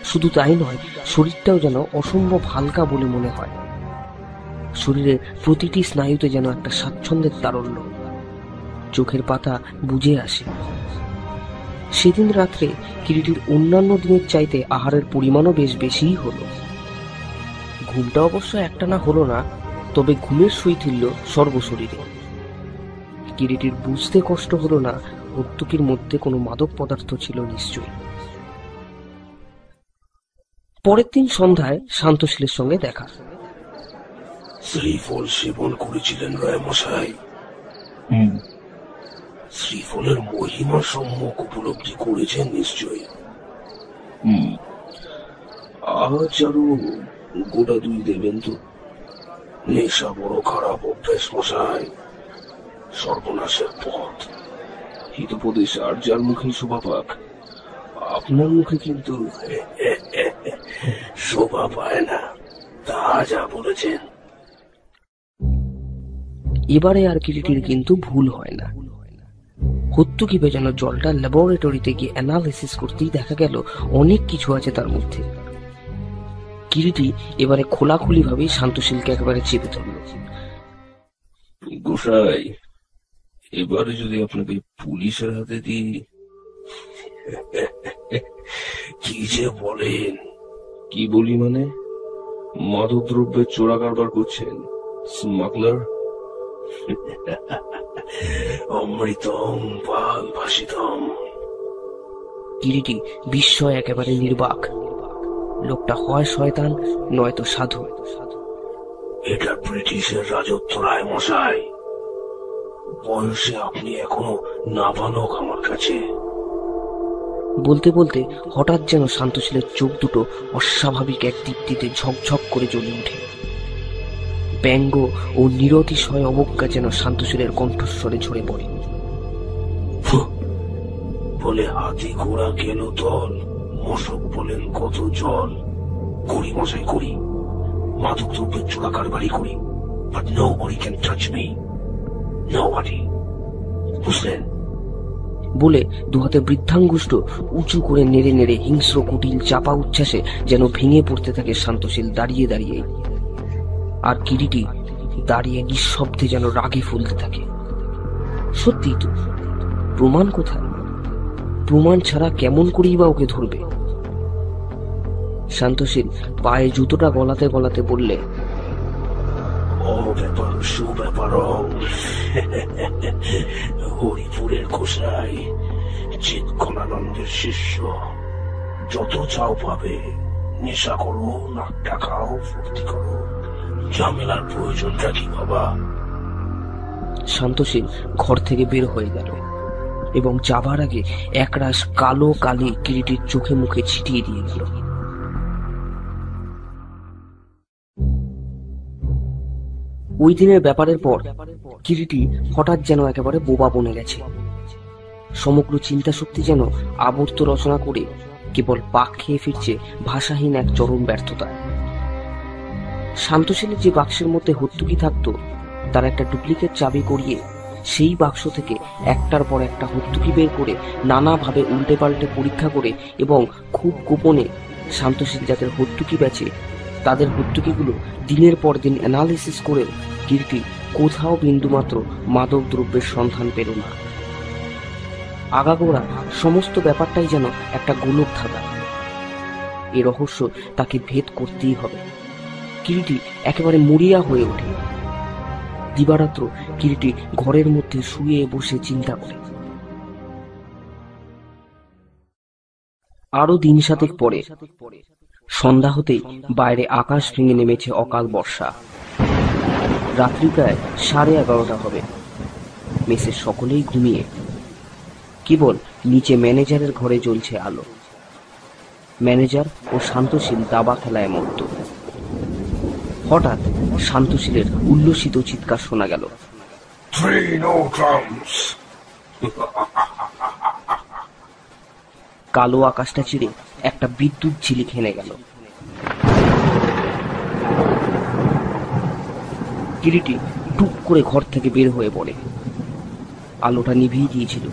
শুধু তাই নয়, শরীরটাও যেন অসম্ভব হালকা বলে মনে হয়। শরীরের প্রতিটি স্নায়ুতে যেন একটা স্বাচ্ছন্দ্যের তারল্য, চোখের পাতা বুজে আসে। সেদিন রাত্রে কিরিটির অন্যান্য দিনের চাইতে আহারের পরিমাণও বেশ বেশিই হলো। ঘুমটা অবশ্য একটানা হলো না, তবে ঘুমের শৈথিল্য সর্বশরীরে। কিরিটির বুঝতে কষ্ট হলো না হত্যুকির মধ্যে কোনো মাদক পদার্থ ছিল নিশ্চয়ই। পরের দিন সন্ধ্যায় শান্তশীলের সঙ্গে দেখা। শ্রীফল সেবন করেছিলেন রায় মশাই। শ্রীফলের মহিমা সম্যক উপলব্ধি করেছেন নিশ্চয়ই। আজ আরো গোটা দুই দেবেন তো। নেশা বড় খারাপ অভ্যাস মশাই, সর্বনাশের পথ। হিতোপদেশ আর যার মুখে শোভা পাক, আপনার মুখে কিন্তু শোভা পায় না, তা যা বলেছেন। এবারে আর কিরিটির কিন্তু ভুল হয় না। হত্যুকি ভেজানো জলটা ল্যাবরেটরিতে গিয়ে অ্যানালিসিস করতেই দেখা গেল অনেক কিছু আছে তার মধ্যে। কিরিটি এবারে খোলাখুলি ভাবে শান্তশীলকে একেবারে চেপে ধরল। গোসাই, এবারে যদি আপনাকে পুলিশের হাতে দিই। কি যে বলেন? কি বলি মানে? মাদক দ্রব্যের চোরা কারবার করছেন, স্মাগলার। অমৃতম পাল ভাসিতম। কিরিটি বিস্ময় একেবারে নির্বাক। লোকটা হয় শয়তান নয়তো সাধু। এটা ব্রিটিশের রাজত্ব রায় মশাই। বয়সে আপনি এখনো নাবালক আমার কাছে। বলতে বলতে হঠাৎ যেন শান্তশীলের চোখ দুটো অস্বাভাবিক এক দীপ্তিতে ঝকঝক করে জ্বলে ওঠে। ব্যঙ্গ ও নিরতিশয় অবজ্ঞা যেন শান্তশীলের কণ্ঠস্বরে ঝরে পড়ে। বলে হাতি ঘোড়া গেল দল, মশক বলেন কত জল। করি মশাই করি, মাদক দ্রব্যের চোরা কারবারি করি, but nobody can touch me, nobody, বুঝলেন? বলে দুহাতে বৃদ্ধাঙ্গুষ্ঠ উঁচু করে নেড়ে নেড়ে হিংস্র কুটিল চাপা উচ্ছ্বাসে যেন ভেঙে পড়তে থাকে শান্তশীল দাঁড়িয়ে দাঁড়িয়ে। আর কিরিটি দাঁড়িয়ে নিঃশব্দে যেন রাগে ফুলতে থাকে। সত্যি তো, প্রমাণ কোথায়? প্রমাণ ছাড়া কেমন করেই বা ওকে ধরবে? শান্তশীল পায়ে জুতোটা গলাতে গলাতে বললে, অব্যাপার সুব্যাপার হরিপুরের গোসাই, চিৎকলানন্দের শিষ্য। যত চাও পাবে, নেশা করো, নাকটা খাও, ফুর্তি করো, ঝামেলার প্রয়োজনটা কি বাবা? শান্তশীল ঘর থেকে বের হয়ে গেল এবং যাবার আগে একরাশ কালো কালি কিরিটির চোখে মুখে ছিটিয়ে দিয়ে গেল। ওই দিনের ব্যাপারের পর কিরিটি হঠাৎ যেন একেবারে বোবা বনে গেছে। সমগ্র চিন্তা শক্তি যেন আবর্ত রচনা করে কেবল পাক খেয়ে ফিরছে ভাষাহীন এক চরম ব্যর্থতা। শান্তশীলের যে বাক্সের মধ্যে হত্যুকি থাকতো, তার একটা ডুপ্লিকেট চাবি করিয়ে সেই বাক্স থেকে একটার পর একটা হত্যুকি বের করে নানাভাবে উল্টে পাল্টে পরীক্ষা করে এবং খুব গোপনে শান্তশীল যাদের হত্যুকি বেচে তাদের হত্যুকিগুলো দিনের পর দিন অ্যানালিসিস করেও কিরিটি কোথাও বিন্দুমাত্র মাদক দ্রব্যের সন্ধান পেল না। আগাগোড়া সমস্ত ব্যাপারটাই যেন একটা গোলক ধাঁধা। এ রহস্য তাকে ভেদ করতেই হবে। কিরিটি একেবারে মরিয়া হয়ে ওঠে। দিবারাত্র কিরিটি ঘরের মধ্যে শুয়ে বসে চিন্তা করে। আরো দিন সাতেক পরে সন্ধ্যা হতেই বাইরে আকাশ ভেঙে নেমেছে অকাল বর্ষা। রাত্রি প্রায় 11:30 হবে। মেসের সকলেই ঘুমিয়ে, কেবল নিচে ম্যানেজারের ঘরে জ্বলছে আলো। ম্যানেজার ও শান্তশীল দাবা খেলায় মত্ত। হঠাৎ শান্তশীলের উল্লসিত চিৎকার শোনা গেল, কালো আকাশটা চিরে একটা বিদ্যুৎ ঝিলিক হেনে গেল। কিরিটি টুক করে ঘর থেকে বের হয়ে পড়ে। আলোটা নিভিয়ে গিয়েছিল,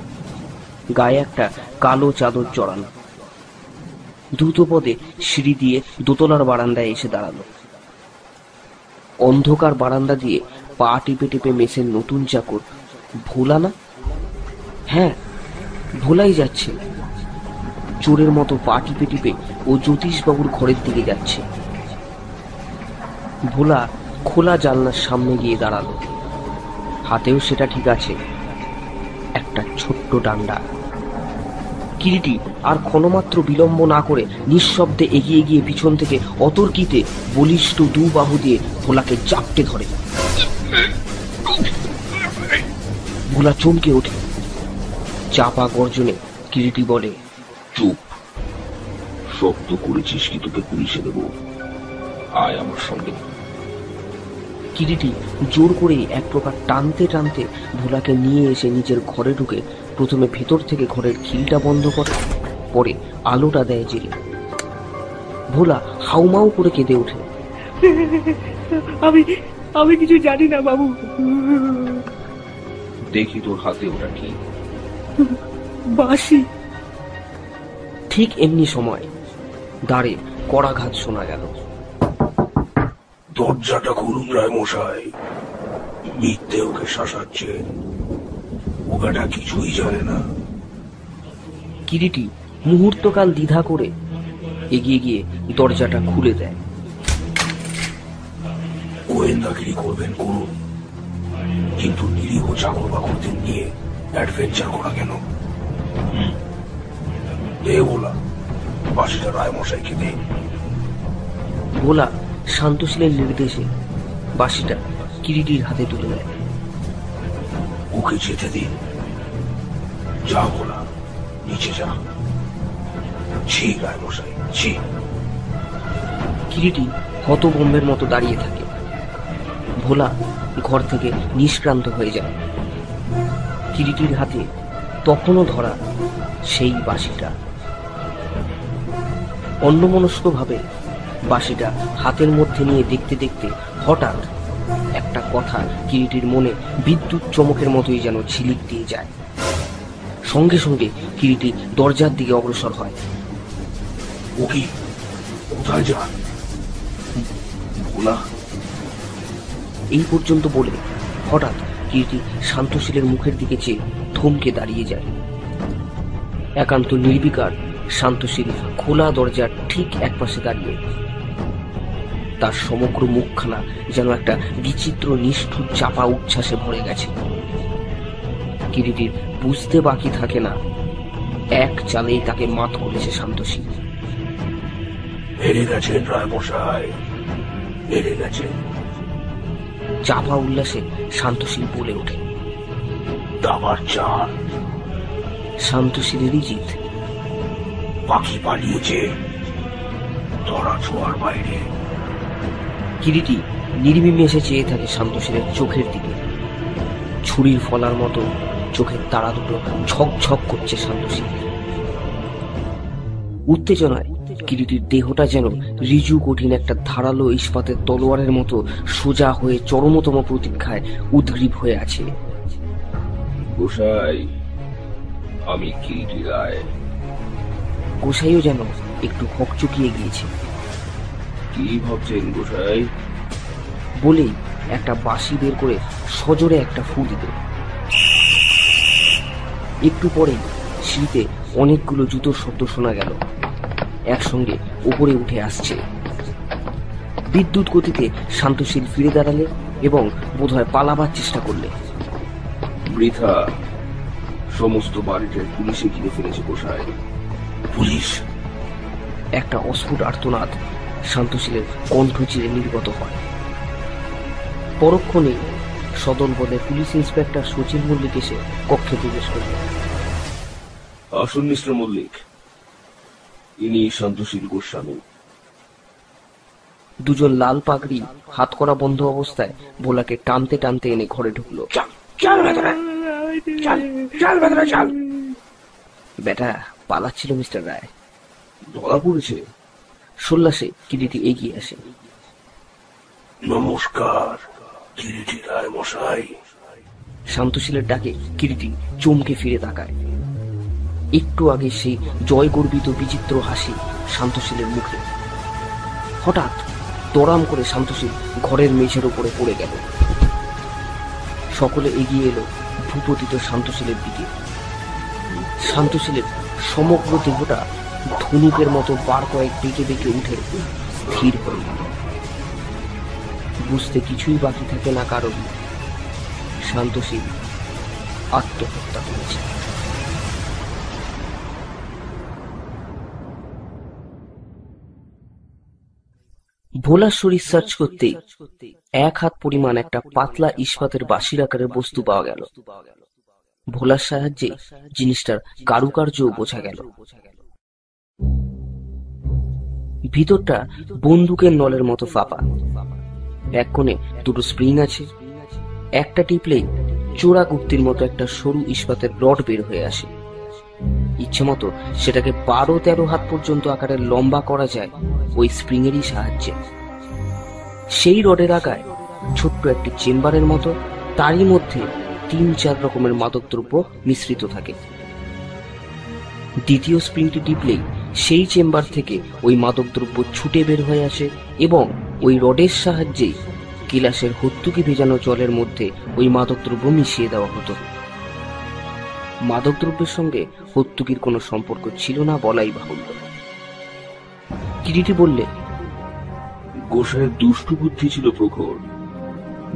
গায়ে একটা কালো চাদর জড়ানো। দ্রুত পদে সিঁড়ি দিয়ে দোতলার বারান্দায় এসে দাঁড়ালো। অন্ধকার বারান্দা দিয়ে পা টিপে টিপে মেসের নতুন চাকর ভোলা, না হ্যাঁ ভোলাই যাচ্ছে। চোরের মতো পা টিপে টিপে ও জ্যোতিষবাবুর ঘরের দিকে যাচ্ছে। ভোলা খোলা জানলার সামনে গিয়ে দাঁড়ালো। হাতেও সেটা ঠিক আছে, একটা ছোট্ট ডান্ডা। কিরিটি আর ক্ষণমাত্র বিলম্ব না করে নিঃশব্দে এগিয়ে গিয়ে পিছন থেকে অতর্কিতে বলিষ্ঠ দু বাহু দিয়ে ভোলাকে চাপটে ধরে। ভোলা চমকে ওঠে। চাপা গর্জনে কিরিটি বলে, চুপ। শক্ত করেছিস কি তোকে পুলিশে দেবো? আয় আমার সঙ্গে। কিরিটি জোর করে এক প্রকার টানতে টানতে ভোলাকে নিয়ে এসে নিজের ঘরে ঢুকে প্রথমে ভেতর থেকে ঘরের খিলটা বন্ধ করে, পরে আলোটা দেয় জেলে। ভোলা হাউমাউ করে কেঁদে ওঠে। আমি আমি কিছু জানি না বাবু। দেখি তোর হাতে ওটা কি। বাসি। ঠিক এমনি সময় দাঁড়ে কড়াঘাত শোনা গেল। দরজাটা খুলুন রায় মশাই, মিথ্যে ওকে শাসাচ্ছে, ওটা কিছুই জানে না। কিরিটি মুহূর্তকাল দ্বিধা করে এগিয়ে গিয়ে দরজাটা খুলে দেয়। গোয়েন্দাগিরি করবেন করুন, কিন্তু নিরীহ চাকর বাকরদের নিয়ে অ্যাডভেঞ্চার করা কেন? দে বলা, বাসিটা রায় মশাইকে দে। ভোলা শান্তশীলের নির্দেশে বাঁশিটা কিরিটির হাতে তুলে দেয়। ওকে যেতে দিন। যা বলা, নিচে যা। ছি রায় মশাই, ছি। কিরিটি হতভম্বের মতো দাঁড়িয়ে থাকে। ভোলা ঘর থেকে নিষ্ক্রান্ত হয়ে যায়। কিরিটির হাতে তখনও ধরা সেই বাঁশিটা। অন্যমনস্কভাবে বাঁশিটা হাতের মধ্যে নিয়ে দেখতে দেখতে হঠাৎ একটা কথা কিরিটির মনে বিদ্যুৎ চমকের মতোই যেন ঝিলিক দিয়ে যায়। সঙ্গে সঙ্গে কিরিটি দরজার দিকে অগ্রসর হয়। ও কি? কোথায় যান? ভোলা। এই পর্যন্ত বলে হঠাৎ কিরিটি শান্তশীলের মুখের দিকে চেয়ে থমকে দাঁড়িয়ে যায়। একান্ত নির্বিকার শান্তশীল খোলা দরজার ঠিক একপাশে দাঁড়িয়ে। তার সমগ্র মুখখানা যেন একটা বিচিত্র নিষ্ঠুর চাপা উচ্ছ্বাসে ভরে গেছে। কিরিটির বুঝতে বাকি থাকে না, এক চালেই তাকে মাত করেছে শান্তশীল। হেরে গেছেন রায় মশাই, হেরে গেছেন। চাপা উল্লাসে শান্তশীল বলে ওঠে, দাবার চাল। শান্তশীলেরই জিত। পাখি পালিয়েছে, ধরা ছোঁয়ার বাইরে। কিরিটি নির্বিমেষে চেয়ে থাকে শান্তশীলের চোখের দিকে। ছুরির ফলার মতো চোখের তারা দুটো ঝকঝক করছে শান্তশীল। উত্তেজনায় কিরিটির দেহটা যেন ঋজু কঠিন একটা ধারালো ইস্পাতের তলোয়ারের মতো সোজা হয়ে চরমতম প্রতীক্ষায় উদ্গ্রীব হয়ে আছে। গোসাই, আমি কিরিটি রায়। গোসাইও যেন একটু হকচকিয়ে গিয়েছে। কি ভাবছেন গোসাই? বলেই একটা বাঁশি বের করে সজোরে একটা ফু দিল। একটু পরেই সিঁড়িতে অনেকগুলো জুতোর শব্দ শোনা গেল, একসঙ্গে উপরে উঠে আসছে। বিদ্যুৎ গতিতে শান্তশীল ফিরে দাঁড়ালে এবং বোধহয় পালাবার চেষ্টা করলে। বৃথা, সমস্ত বাড়িটার পুলিশে ঘিরে ফেলেছে গোসাই। পুলিশ! একটা অস্ফুট আর্তনাদ শান্তশীলের কণ্ঠ চিরে নির্গত হয়। পরক্ষণেই সদল বলে পুলিশ ইন্সপেক্টর সচিন মল্লিক এসে কক্ষে প্রবেশ করলেন। আসুন মিস্টার মল্লিক, ইনি শান্তশীল গোস্বামী। দুজন লাল পাগড়ি হাত করা বন্ধ অবস্থায় ভোলাকে টানতে টানতে এনে ঘরে ঢুকলো। বেটা পালাচ্ছিল মিস্টার রায়। ধরা পড়েছে? সোল্লাসে কিরিটি এগিয়ে আসে। নমস্কার কিরিটি রায় মশাই। শান্তশীলের ডাকে কিরিটি চমকে ফিরে তাকায়। একটু আগে সেই জয় গর্বিত বিচিত্র হাসি শান্তশীলের মুখে। হঠাৎ দরাম করে শান্তশীল ঘরের মেঝের উপরে পড়ে গেল। সকলে এগিয়ে এলো ভূপতিত শান্তশীলের দিকে। শান্তশীলের সমগ্র দেহটা ধনুকের মতো বার কয়েক বেঁকে বেঁকে উঠে স্থির হয়ে গেল। বুঝতে কিছুই বাকি থাকে না কারণ শান্তশীল আত্মহত্যা করেছে। ভোলার শরীর সার্চ করতেই 1 হাত পরিমাণ একটা পাতলা ইস্পাতের বাঁশির আকারের বস্তু পাওয়া গেল। ভোলার সাহায্যে জিনিসটার কারুকার্য বোঝা গেল। ভিতরটা বন্দুকের নলের মতো ফাঁপা। এক কোণে 2টো স্প্রিং আছে। একটা টিপলেই চোরা গুপ্তির মতো একটা সরু ইস্পাতের রড বের হয়ে আসে। ইচ্ছে মতো সেটাকে 12-13 হাত পর্যন্ত আকারে লম্বা করা যায় ওই স্প্রিং এরই সাহায্যে। সেই রডের আগায় ছোট্ট একটি চেম্বারের মতো, তারই মধ্যে 3-4 রকমের মাদকদ্রব্য মিশ্রিত থাকে। দ্বিতীয় স্প্রিংটি টিপলেই সেই চেম্বার থেকে ওই মাদকদ্রব্য ছুটে বের হয়ে আসে এবং ওই রডের সাহায্যেই গিলাসের হত্যুকি ভেজানো জলের মধ্যে ওই মাদকদ্রব্য মিশিয়ে দেওয়া হতো। মাদকদ্রব্যের সঙ্গে হত্যুকির কোনো সম্পর্ক ছিল না বলাই বাহুল্য। কিরিটি বললে, গোসাইয়ের দুষ্টু বুদ্ধি ছিল প্রখর,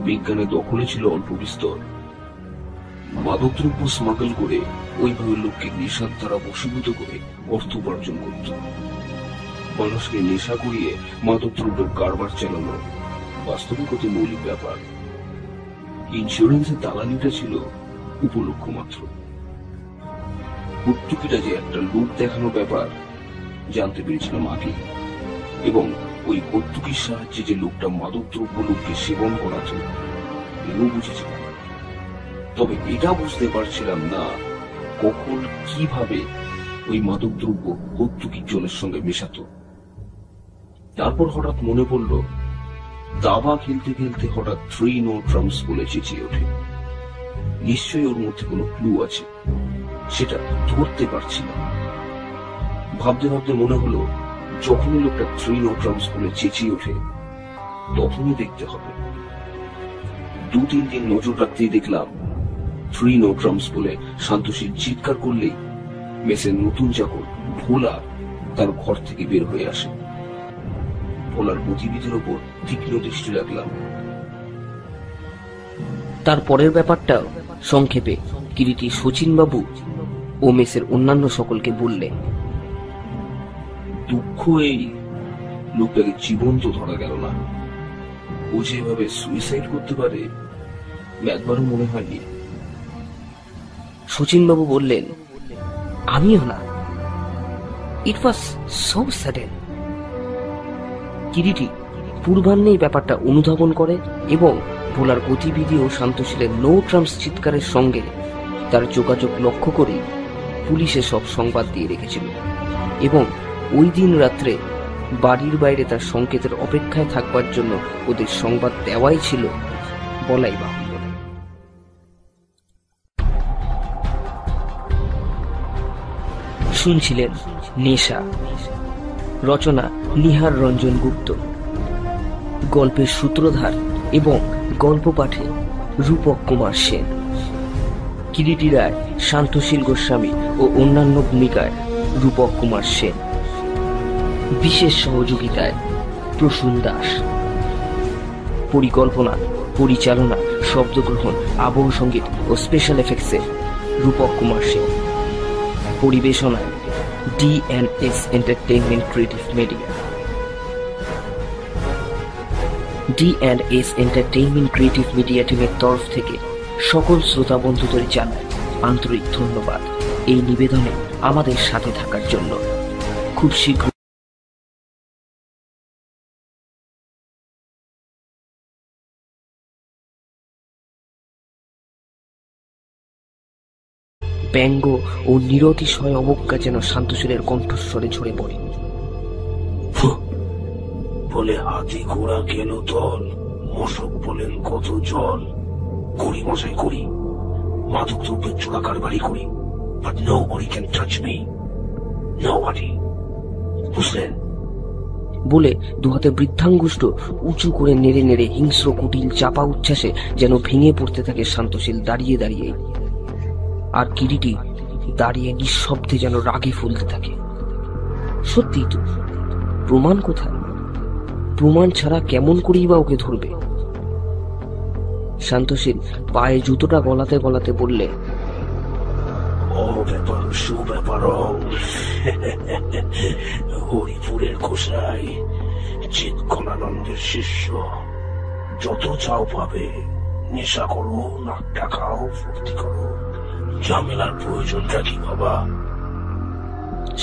বিজ্ঞানে দখলে ছিল অল্প বিস্তর। মাদকদ্রব্য স্মাগল করে ওইভাবে লোককে নেশার দ্বারা বশীভূত করে অর্থ উপার্জন করত। মানুষকে নেশা করিয়ে মাদকদ্রব্যের কারবার চালানো বাস্তবিকত মৌলিক ব্যাপার। ইন্স্যুরেন্সের দালালিটা ছিল উপলক্ষ মাত্র। হত্যুকিটা যে একটা লোক দেখানো ব্যাপার জানতে পেরেছিলাম আগে, এবং ওই হত্যুকির সাহায্যে যে লোকটা মাদকদ্রব্য লোককে সেবন করাতো এও বুঝেছিলাম। তবে এটা বুঝতে পারছিলাম না কখন কিভাবে ওই মাদকদ্রব্য হত্যুকির জলের সঙ্গে মেশাতো। তারপর হঠাৎ মনে পড়ল, দাবা খেলতে খেলতে হঠাৎ 3 no trumps বলে চেঁচিয়ে ওঠে। নিশ্চয়ই ওর মধ্যে কোনো ক্লু আছে, সেটা ধরতে পারছি না। ভাবতে ভাবতে মনে হলো, যখনই লোকটা 3 no trumps বলে চেঁচিয়ে ওঠে তখনই দেখতে হবে। 2-3 দিন নজর রাখতেই দেখলাম 3 no trumps বলে শান্তশীল চিৎকার করলেই মেসের নতুন চাকর ভোলা তার ঘর থেকে বের হয়ে আসে। ভোলার গতিবিধির ওপর তীক্ষ্ণ দৃষ্টি রাখলাম। তার পরের ব্যাপারটা সংক্ষেপে কিরিটি শচীনবাবু ও মেসের অন্যান্য সকলকে বললে। দুঃখ এই, লোকটাকে জীবন্ত ধরা গেল না। ও যেভাবে সুইসাইড করতে পারে একবারও মনে হয়নি। শচীনবাবু বললেন, আমিও না। ইট ওয়াজ সো সাডেন। কিরিটি পূর্বাহ্নেই ব্যাপারটা অনুধাবন করে এবং ভোলার গতিবিধি ও শান্তশীলের নো ট্রাম্পস চিৎকারের সঙ্গে তার যোগাযোগ লক্ষ্য করে পুলিশে সব সংবাদ দিয়ে রেখেছিল এবং ওই দিন রাত্রে বাড়ির বাইরে তার সংকেতের অপেক্ষায় থাকবার জন্য ওদের সংবাদ দেওয়াই ছিল বলাই বাহুল্য। শুনছিলেন নেশা, রচনা নিহার রঞ্জন গুপ্ত, গল্পের সূত্রধার এবং গল্প পাঠে রূপক কুমার সেন, কিরিটি রায়, শান্তশীল গোস্বামী ও অন্যান্য ভূমিকায় রূপক কুমার সেন, বিশেষ সহযোগিতায় প্রসূন দাস, পরিকল্পনা, পরিচালনা, শব্দগ্রহণ, আবহ সঙ্গীত ও স্পেশাল এফেক্টসে রূপক কুমার সেন, পরিবেশনায় D&S entertainment creative media. D&S entertainment creative media টিমের তরফ থেকে সকল শ্রোতা বন্ধুদের জানাই আন্তরিক ধন্যবাদ এই নিবেদনে আমাদের সাথে থাকার জন্য। খুব শীঘ্র ব্যঙ্গ ও নিরতিশয় অবজ্ঞা যেন শান্তশীলের কণ্ঠস্বরে ঝরে পড়ে। বলে হাতি ঘোড়া গেল দল, মশক বলেন কত জল। করি মশাই করি, মাদক দ্রব্যের চোরা কারবারি করি, but nobody can touch me, nobody, বুঝলেন? বলে দুহাতে বৃদ্ধাঙ্গুষ্ঠ উঁচু করে নেড়ে নেড়ে হিংস্র কুটিল চাপা উচ্ছ্বাসে যেন ভেঙে পড়তে থাকে শান্তশীল দাঁড়িয়ে দাঁড়িয়ে, আর কিরিটি দাঁড়িয়ে নিঃশব্দে যেন রাগে ফুলতে থাকে। সত্যি তো, প্রমাণ কোথায়? প্রমাণ ছাড়া কেমন করেই বা ওকে ধরবে? শান্তশীল পায়ে জুতোটা গলাতে গলাতে বললে, অব্যাপার সুব্যাপার হরিপুরের গোসাই চিৎকলানন্দের শিষ্য। যত চাও পাবে, নেশা করো, নাকটা খাও, ফুর্তি করো, ঝামেলার প্রয়োজনটা কি বাবা?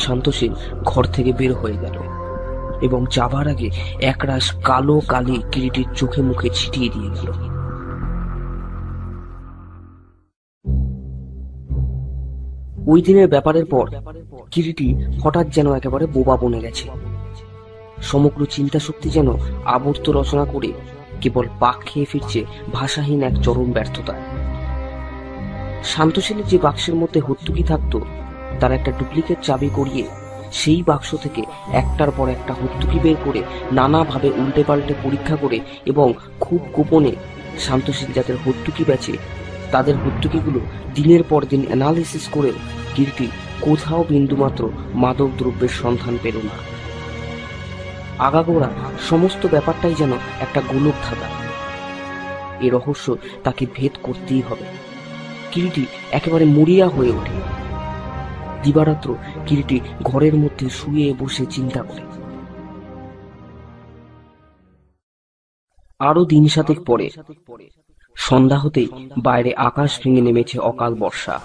শান্তশীল ঘর থেকে বের হয়ে গেল এবং যাবার আগে একরাশ কালো কালি কিরিটির চোখে মুখে ছিটিয়ে দিয়ে গেল। ওই দিনের ব্যাপারের পর কিরিটি হঠাৎ যেন একেবারে বোবা বনে গেছে। সমগ্র চিন্তা শক্তি যেন আবর্ত রচনা করে কেবল পাক খেয়ে ফিরছে ভাষাহীন এক চরম ব্যর্থতা। শান্তশীলের যে বাক্সের মধ্যে হত্যুকি থাকতো, তার একটা ডুপ্লিকেট চাবি করিয়ে সেই বাক্স থেকে একটার পর একটা হত্যুকি বের করে নানাভাবে উল্টে পাল্টে পরীক্ষা করে এবং খুব গোপনে শান্তশীল যাদের হত্যুকি বেচে তাদের হত্যুকিগুলো দিনের পর দিন অ্যানালিসিস করেও কিরিটি কোথাও বিন্দুমাত্র মাদক দ্রব্যের সন্ধান পেল না। আগাগোড়া সমস্ত ব্যাপারটাই যেন একটা গোলক ধাঁধা। এ রহস্য তাকে ভেদ করতেই হবে। কিরিটি একেবারে মরিয়া হয়ে ওঠে। দিবারাত্র কিরিটি ঘরের মধ্যে শুয়ে বসে চিন্তা করে। আরো দিন সাতেক পরে সন্ধ্যা হতেই বাইরে আকাশ ভেঙে নেমেছে অকাল বর্ষা।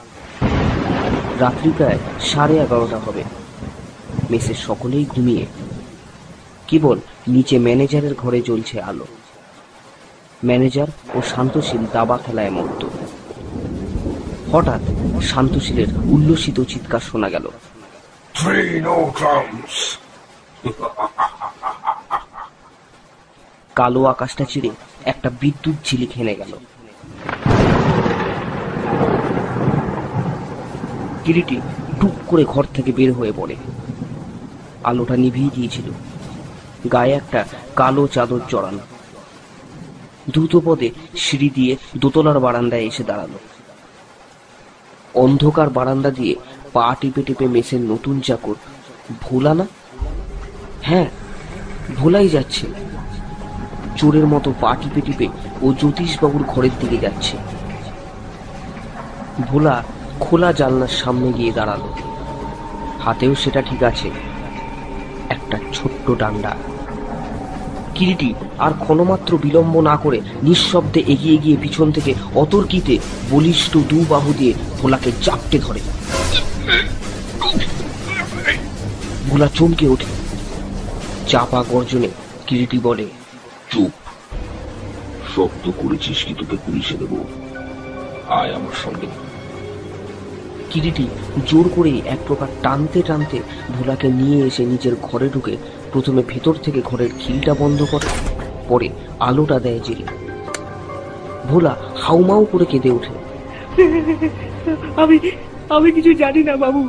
রাত্রি প্রায় 11:30 হবে। মেসের সকলেই ঘুমিয়ে, কেবল নিচে ম্যানেজারের ঘরে জ্বলছে আলো। ম্যানেজার ও শান্তশীল দাবা খেলায় মত্ত। হঠাৎ শান্তশীলের উল্লসিত চিৎকার শোনা গেল, কালো আকাশটা চিরে একটা বিদ্যুৎ ঝিলিক হেনে গেল। কিরিটি টুক করে ঘর থেকে বের হয়ে পড়ে। আলোটা নিভিয়ে গিয়েছিল, গায়ে একটা কালো চাদর জড়ানো। দ্রুত পদে সিঁড়ি দিয়ে দোতলার বারান্দায় এসে দাঁড়ালো। অন্ধকার বারান্দা দিয়ে পা টিপে টিপে মেসের নতুন চাকর ভোলা, না হ্যাঁ ভোলাই যাচ্ছে। চোরের মতো পা টিপে টিপে ও জ্যোতিষবাবুর ঘরের দিকে যাচ্ছে। ভোলা খোলা জানলার সামনে গিয়ে দাঁড়ালো। হাতেও সেটা ঠিক আছে, একটা ছোট্ট ডান্ডা। কিরিটি আর ক্ষণমাত্র বিলম্ব না করে নিঃশব্দে এগিয়ে গিয়ে পিছন থেকে অতর্কিতে বলিষ্ঠ দু বাহু দিয়ে ভোলাকে চাপটে ধরে। ভোলা চমকে ওঠে। চাপা গর্জনে কিরিটি বলে, চুপ, শক্ত করেছিস কি তোকে পুলিশে দেবো? আয় আমার সঙ্গে। কিরিটি জোর করে এক প্রকার টানতে টানতে ভোলাকে নিয়ে এসে নিজের ঘরে ঢুকে প্রথমে ভেতর থেকে ঘরের খিলটা বন্ধ করে, পরে আলোটা দেয় জেলে। ভোলা হাউমাউ করে কেঁদে ওঠে, আমি আমি কিছু জানি না বাবু।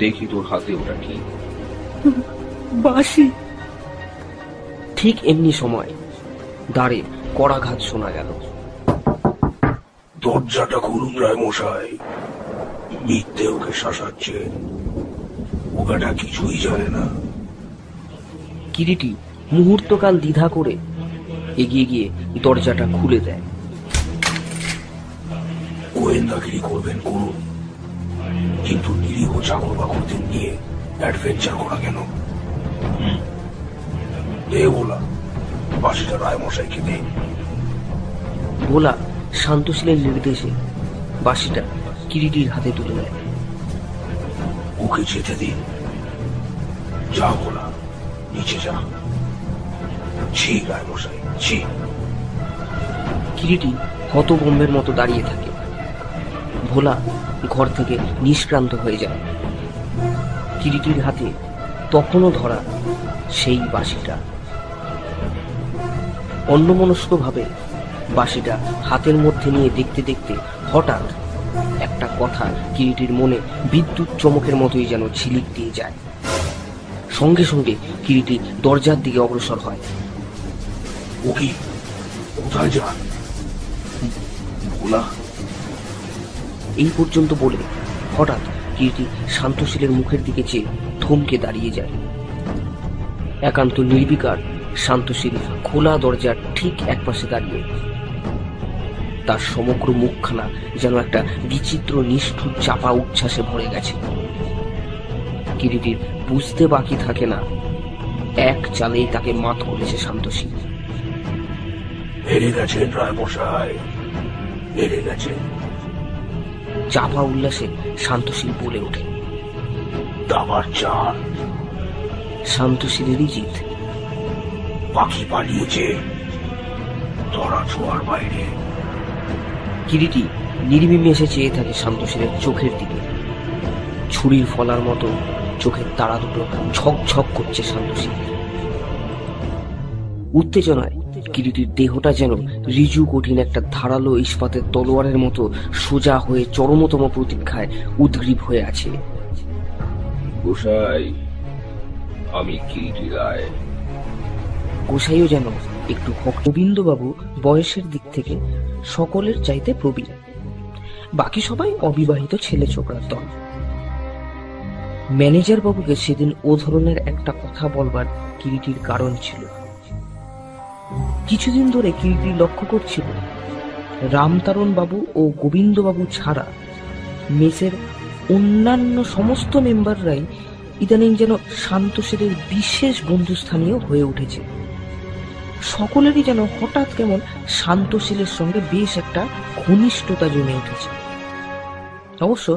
দেখি তোর হাতে ওটা কি। বাসি। ঠিক এমনি সময় দাঁড়ে কড়াঘাত শোনা গেল। দরজাটা খুলুন রায় মশাই, মিথ্যে ওকে শাসাচ্ছে, ওটা কিছুই জানে না। কিরিটি মুহূর্তকাল দ্বিধা করে এগিয়ে গিয়ে দরজাটা খুলে দেয়। গোয়েন্দাগিরি করবেন করুন, কিন্তু নিরীহ চাকর বাকরদের নিয়ে অ্যাডভেঞ্চার করা কেন? দে বলা, বাসিটা রায় মশাইকে দে। ভোলা শান্তশীলের নির্দেশে বাঁশিটা কিরিটির হাতে তুলে দেয়। ওকে যেতে দিন। যা বলা, নিচে যা। ছি রায় মশাই, ছি। কিরিটি হতভম্বের মতো দাঁড়িয়ে থাকে। ভোলা ঘর থেকে নিষ্ক্রান্ত হয়ে যায়। কিরিটির হাতে তখনও ধরা সেই বাঁশিটা। অন্যমনস্কভাবে বাঁশিটা হাতের মধ্যে নিয়ে দেখতে দেখতে হঠাৎ একটা কথা কিরিটির মনে বিদ্যুৎ চমকের মতোই যেন ঝিলিক দিয়ে যায়। সঙ্গে সঙ্গে কিরিটি দরজার দিকে অগ্রসর হয়। ও কি, কোথায় যান? ভোলা। এই পর্যন্ত বলে হঠাৎ কিরিটি শান্তশীলের মুখের দিকে চেয়ে থমকে দাঁড়িয়ে যায়। একান্ত নির্বিকার শান্তশীল খোলা দরজার ঠিক একপাশে দাঁড়িয়ে। তার সমগ্র মুখখানা যেন একটা বিচিত্র নিষ্ঠুর চাপা উচ্ছ্বাসে ভরে গেছে। কিরিটির বুঝতে বাকি থাকে না, এক চালেই তাকে মাত করেছে শান্তশীল। হেরে গেছেন রায়মশাই, হেরে গেছেন। চাপা উল্লাসে শান্তশীল বলে ওঠে, দাবার চাল। শান্তশীলেরই জিত। পাখি পালিয়েছে, ধরা ছোঁয়ার বাইরে। কিরিটি নির্বিমেষে চেয়ে থাকে শান্তশীলের চোখের দিকে। ছুরির ফলার মতো চোখের তারা দুটো ঝকঝক করছে শান্তশীল। উত্তেজনায় কিরিটির দেহটা যেন ঋজু কঠিন একটা ধারালো ইস্পাতের তলোয়ারের মতো সোজা হয়ে চরমতম প্রতীক্ষায় উদ্গ্রীব হয়ে আছে। গোসাই, আমি কিরিটি রায়। গোসাইও যেন একটু গোবিন্দবাবু বয়সের দিক থেকে সকলের চাইতে প্রবীণ, বাকি সবাই অবিবাহিত ছেলে ছোকরার দল। ম্যানেজার বাবুকে সেদিন ও ধরনের একটা কথা বলবার কিরিটির কারণ ছিল। কিছুদিন ধরে কিরিটি লক্ষ্য করছিল রামতারণ বাবু ও গোবিন্দবাবু ছাড়া মেসের অন্যান্য সমস্ত মেম্বাররাই ইদানিং যেন শান্তশীলের বিশেষ বন্ধুস্থানীয় হয়ে উঠেছে। সকলেরই যেন হঠাৎ কেমন শান্তশীলের সঙ্গে বেশ একটা ঘনিষ্ঠতা জমে উঠেছে। অবশ্য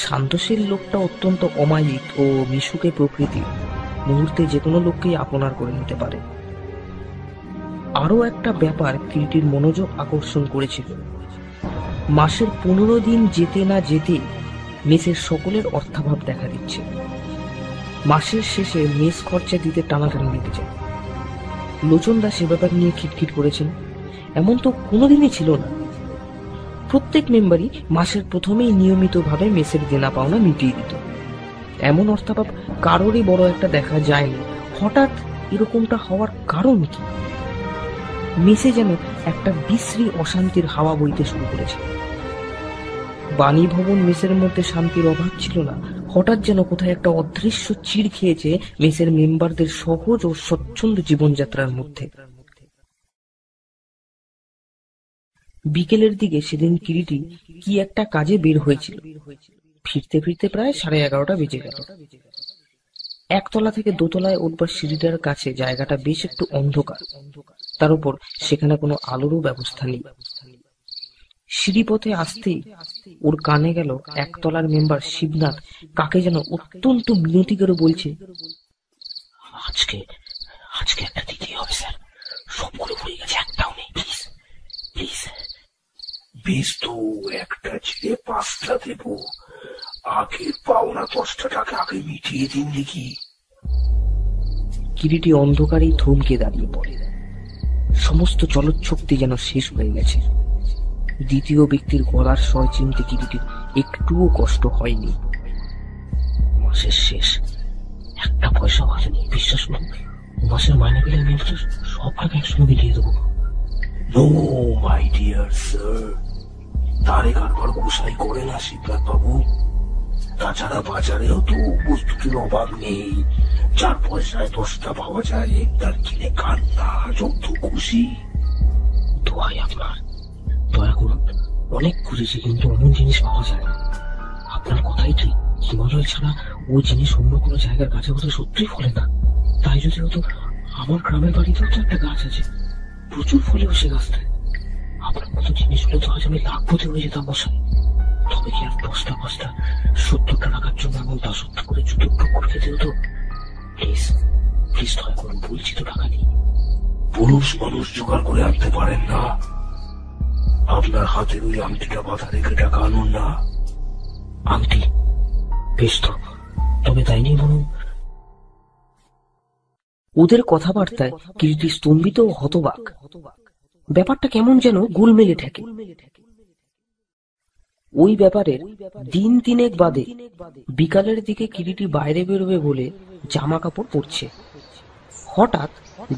শান্তশীল লোকটা অত্যন্ত অমায়িক ও মিশুকে প্রকৃতির, মুহূর্তে যে কোনো লোককেই আপনার করে নিতে পারে। আরো একটা ব্যাপার কিরিটির মনোযোগ আকর্ষণ করেছিল। মাসের 15 দিন যেতে না যেতে মেসের সকলের অর্থাভাব দেখা দিচ্ছে। মাসের শেষে মেস খরচা দিতে টানাটানি দিতে চায়। লোচনদা সে ব্যাপার নিয়ে খিটখিট করেছেন। এমন তো কোনোদিনই ছিল না। প্রত্যেক মেম্বারই মাসের প্রথমেই নিয়মিতভাবে মেসের দেনা পাওনা মিটিয়ে দিত। এমন অর্থাভাব কারোরই বড় একটা দেখা যায়নি। হঠাৎ এরকমটা হওয়ার কারণ কি? মেসে যেন একটা বিশ্রী অশান্তির হাওয়া বইতে শুরু করেছে। বাণী ভবন মেসের মধ্যে শান্তির অভাব ছিল না। হঠাৎ যেন কোথায় একটা অদৃশ্য চিড় খেয়েছে মেসের মেম্বারদের সহজ ও স্বচ্ছন্দ জীবনযাত্রার মধ্যে। বিকেলের দিকে সেদিন কিরিটি কি একটা কাজে বের হয়েছিল। ফিরতে ফিরতে প্রায় 11:30 বেজে গেল। একতলা থেকে দোতলায় উঠবার সিঁড়িটার কাছে জায়গাটা বেশ একটু অন্ধকার, তার উপর সেখানে কোনো আলোরও ব্যবস্থা নেই। সিঁড়িপথে আসতেই ওর কানে গেল একতলার মেম্বার শিবনাথ কাকে যেন অত্যন্ত মিনতি করে বলছে, আজকে আজকে একটা দিতেই হবে স্যার, সবগুলো হয়ে গেছে, একটাও নেই, প্লিজ প্লিজ। বেশ তো, একটা ছেড়ে 5টা দেব। আগের পাওনা 10টা টাকা আগে মিটিয়ে দিন দেখি। কিরিটি অন্ধকারেই থমকে দাঁড়িয়ে পড়ে। সমস্ত চলচ্ছক্তি যেন শেষ হয়ে গেছে। দ্বিতীয় ব্যক্তির গলার স্বর চিনতে কিরিটির একটুও কষ্ট হয়নি। মাসের শেষ, একটা পয়সা বাঁচেনি, বিশ্বাস করুন। মাসের মাইনে পেলে আমি সব টাকা একসঙ্গে মিলিয়ে দেবো। নো মাই ডিয়ার স্যার, তারে কারবার গোসাই করে না শিবনাথ বাবু। তাছাড়া বাজারেও তো বস্তুটির অভাব নেই। 4 পয়সায় 10টা পাওয়া যায়, তার কিনে খান না যত খুশি। দোয়াই আপনার, দয়া করুন। অনেক খুঁজেছি কিন্তু অমন জিনিস পাওয়া যায় না। আপনার কথাই ঠিক, হিমালয় ছাড়া ওই জিনিস অন্য কোনো জায়গার গাছে হতে সত্যিই ফলে না। তাই যদি হতো, আমার গ্রামের বাড়িতেও তো একটা গাছ আছে, প্রচুর ফলেও সে গাছটায়। আপনার মতো জিনিস হলে তো আজ আমি লাখপতি হয়ে যেতাম মশাই। তবে কি আর 10টা 70টা টাকার জন্য এমন দাসত্ব করে জুতোর টুকর খেতে হতো? প্লিজ প্লিজ দয়া করুন, বলছি তো টাকা নেই। পুরুষ মানুষ জোগাড় করে আনতে পারেন না? আপনার হাতের ওই আংটিটা মাথা রেখে টাকা আনুন না। আংটি? বেশ তো, তবে তাই নিয়ে বলুন। ওদের কথাবার্তায় কিরিটি স্তম্ভিত ও হতবাক। ব্যাপারটা কেমন যেন গোলমেলে ঠেকে। ওই ব্যাপারের দিন 3 বাদে বিকালের দিকে কিরিটি বাইরে বেরোবে বলে জামা কাপড় পরছে। হঠাৎ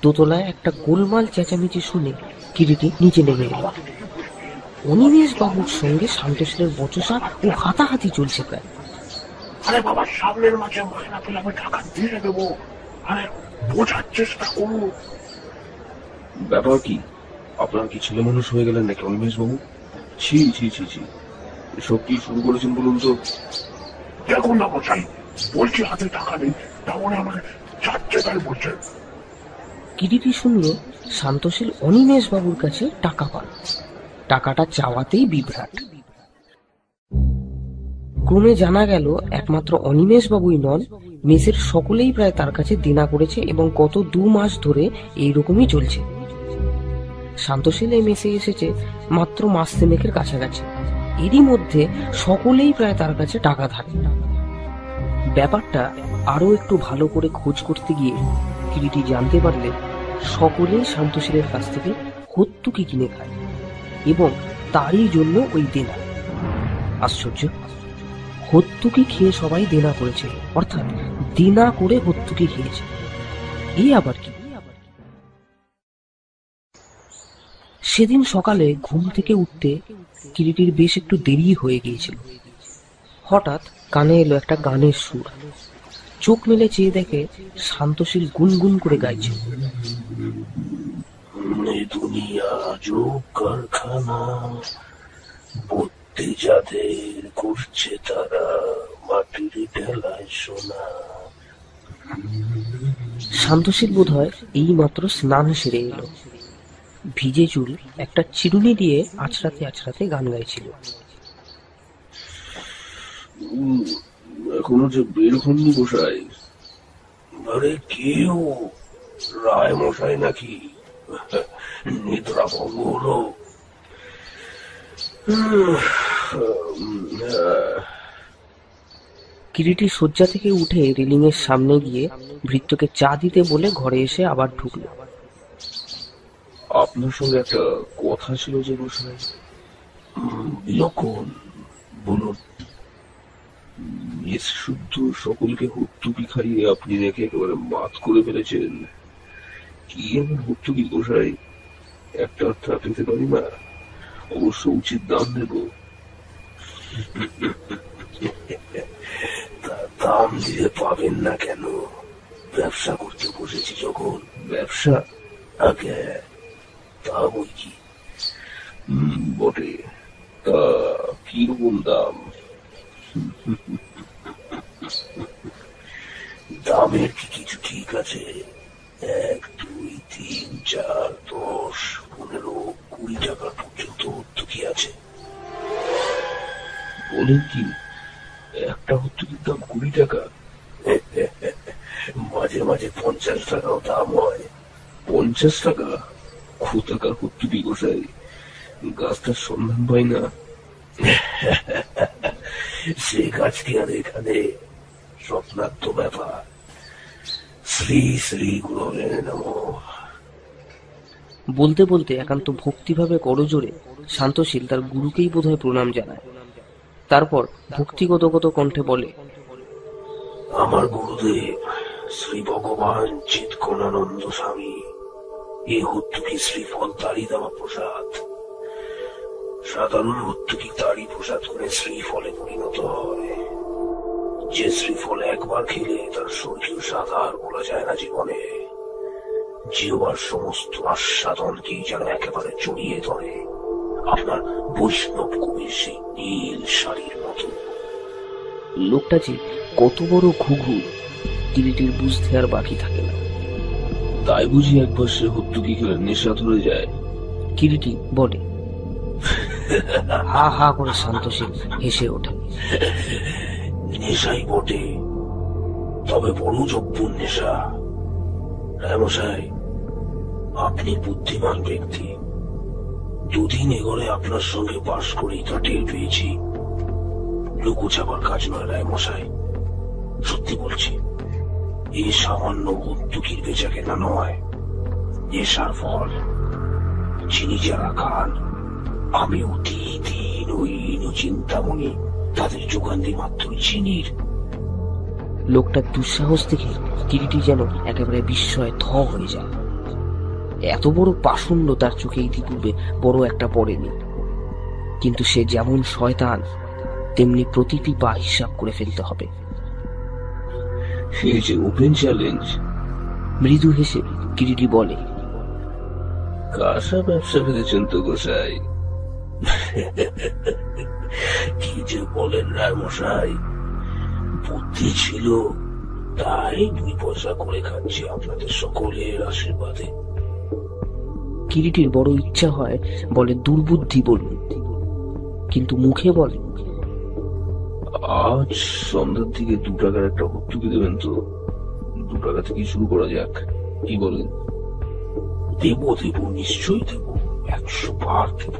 দোতলায় একটা গোলমাল চেঁচামেচি শুনে কিরিটি নিচে নেমে এল। অনিমেষ বাবুর সঙ্গে শান্তশীলের বচসা ও হাতাহাতি চলছে প্রায়। আরে বাবা, সামনের মাঝে মায়না পেলে আমি টাকা দিয়ে দেবো। আরে বোঝার চেষ্টা করুন। ব্যাপার কি? আপনার কি ছেলে মানুষ হয়ে গেলেন নাকি অনিমেষ বাবু? ছি ছি ছি ছি, এসব কি শুরু করেছেন বলুন তো? দেখুন না মশাই, বলছি হাতে টাকা নেই, তাহলে আমাকে যাচ্ছে তাই বলছে। কিরিটি শুনল শান্তশীল অনিমেষ বাবুর কাছে টাকা পান। টাকাটা চাওয়াতেই বিভ্রাট। ক্রমে জানা গেল একমাত্র অনিমেষ বাবুই নন, মেসের সকলেই প্রায় তার কাছে দেনা করেছে এবং গত 2 মাস ধরে এইরকমই চলছে। শান্তশীল এই মেসে এসেছে মাত্র মাস 3 কাছাকাছি। এরই মধ্যে সকলেই প্রায় তার কাছে টাকা ধারে। ব্যাপারটা আরো একটু ভালো করে খোঁজ করতে গিয়ে কিরিটি জানতে পারলে সকলেই শান্তশীলের কাছ থেকে হত্যুকি কিনে খায় এবং তারই জন্য ওই দেনা। আশ্চর্য, হত্যুকি খেয়ে সবাই দেনা করেছে, অর্থাৎ দেনা করে হত্যুকি খেয়েছে। এই আবার কি? সেদিন সকালে ঘুম থেকে উঠতে কিরিটির বেশ একটু দেরি হয়ে গিয়েছিল। হঠাৎ কানে এলো একটা গানের সুর। চোখ মেলে চেয়ে দেখে শান্তশীল গুনগুন করে গাইছে। দুনিয়া যোগ কারখানা, বুদ্ধি যাদের করছে তারা মাটির ঢেলায় সোনা। শান্তশীল বোধ হয় এই মাত্র স্নান সেরে এলো। ভিজে চুল একটা চিরুনি দিয়ে আছড়াতে আছড়াতে গান গাইছিল। এখনো যে বের হননি গোসাই? আরে কেউ রায় মশাই নাকি? নিদ্রা ভঙ্গ হলো। কিরিটি শয্যা থেকে উঠে রেলিং এর সামনে গিয়ে ভৃত্যকে চা দিতে বলে ঘরে এসে আবার ঢুকলো। আপনার সঙ্গে একটা কথা ছিল যে গোসাই। বিলক্ষণ, বলুন। মেস শুদ্ধ সকলকে হত্যুকি খাইয়ে আপনি নাকি একেবারে মাত করে ফেলেছেন। কি এমন হত্যুকি গোসাই? একটা অর্থ পেতে পারি না? অবশ্য উচিত দাম দেব। দাম দিলে পাবেন না কেন? ব্যবসা করতে বসেছি যখন। ব্যবসা? আগে তা বই কি বটে, তা কিরকম দাম? দামের কি কিছু ঠিক আছে? 1, 2, 3, 4, 10, 15, 20 টাকা পর্যন্ত হত্যুকি আছে। বলেন কি, একটা হত্যুকির দাম 20 টাকা? মাঝে মাঝে 50 টাকাও দাম হয়। 50 টাকা? কোথাকার হত্যুকি গোসাই? গাছটার সন্ধান পাই না। সে গাছটি আর এখানে স্বপ্নাত্ম ব্যাপার। শ্রী শ্রী গুরুবে নমঃ। বলতে বলতে একান্ত ভক্তিভাবে করজোড়ে শান্তশীল তার গুরুকেই বোধহয় প্রণাম জানায়। তারপর ভক্তিগতগত কণ্ঠে বলে, আমার গুরুদেব শ্রী ভগবান চিৎকনানন্দ স্বামী, এই হত্যুকি শ্রীফল তারই দেওয়া প্রসাদ। সাধারণ হত্যুকি তারই প্রসাদ করে শ্রীফলে পরিণত হয়। যে শ্রীফল একবার খেলে তার স্বর্গীয় স্বাদ আর বলা যায় না জীবনে। জিহ্বার সমস্ত আস্বাদনকেই যেন একেবারে জড়িয়ে ধরে আপনার বৈষ্ণব কবির সেই নীল শাড়ির মতো। লোকটা যে কত বড় ঘুঘু কিরিটির বুঝতে আর বাকি থাকে না। তাই বুঝি একবার সে হত্যুকি খেলে নেশা ধরে যায়? কিরিটি বলে। হা হা করে শান্তশীল হেসে ওঠে। নেশাই বটে, তবে বড় জব্বুর নেশা। রায়মশাই, আপনি বুদ্ধিমান ব্যক্তি। 2 দিন এগোলে আপনার সঙ্গে বাস করেই তা টের পেয়েছি। লুকোচাবার কাজ নয় রায়মশাই, সত্যি বলছি। এই সামান্য হত্যুকির বেচা কেনা নয়, নেশার ফল। চিনি যারা খান, আমি অতিদিন ওই চিন্তামণি তাদের যোগান দিই মাত্র চিনির। লোকটার দুঃসাহস দেখে কিরিটি যেন একেবারে বিস্ময়ে থ হয়ে যায়। এত বড় পাষণ্ড তার চোখে ইতিপূর্বে বড় একটা পড়েনি। কিন্তু সে যেমন শয়তান, তেমনি প্রতিটি পা হিসাব করে ফেলতে হবে। সে যে ওপেন চ্যালেঞ্জ। মৃদু হেসে কিরিটি বলে, কাঁসা ব্যবসা ফেলেছেন তো গোসাই। কি যে বলেন রায়মশাই, বুদ্ধি ছিল তাই 2 পয়সা করে খাচ্ছি আপনাদের সকলের আশীর্বাদে। কিরিটির বড় ইচ্ছা হয় বলে দুর্বুদ্ধি বলুন, কিন্তু মুখে বলে, আজ সন্ধ্যার দিকে 2 টাকার একটা ভর্তুকি দেবেন তো? 2 টাকা থেকে শুরু করা যাক, কি বলেন? দেব দেব, নিশ্চয়ই দেব, 100 বার দেব।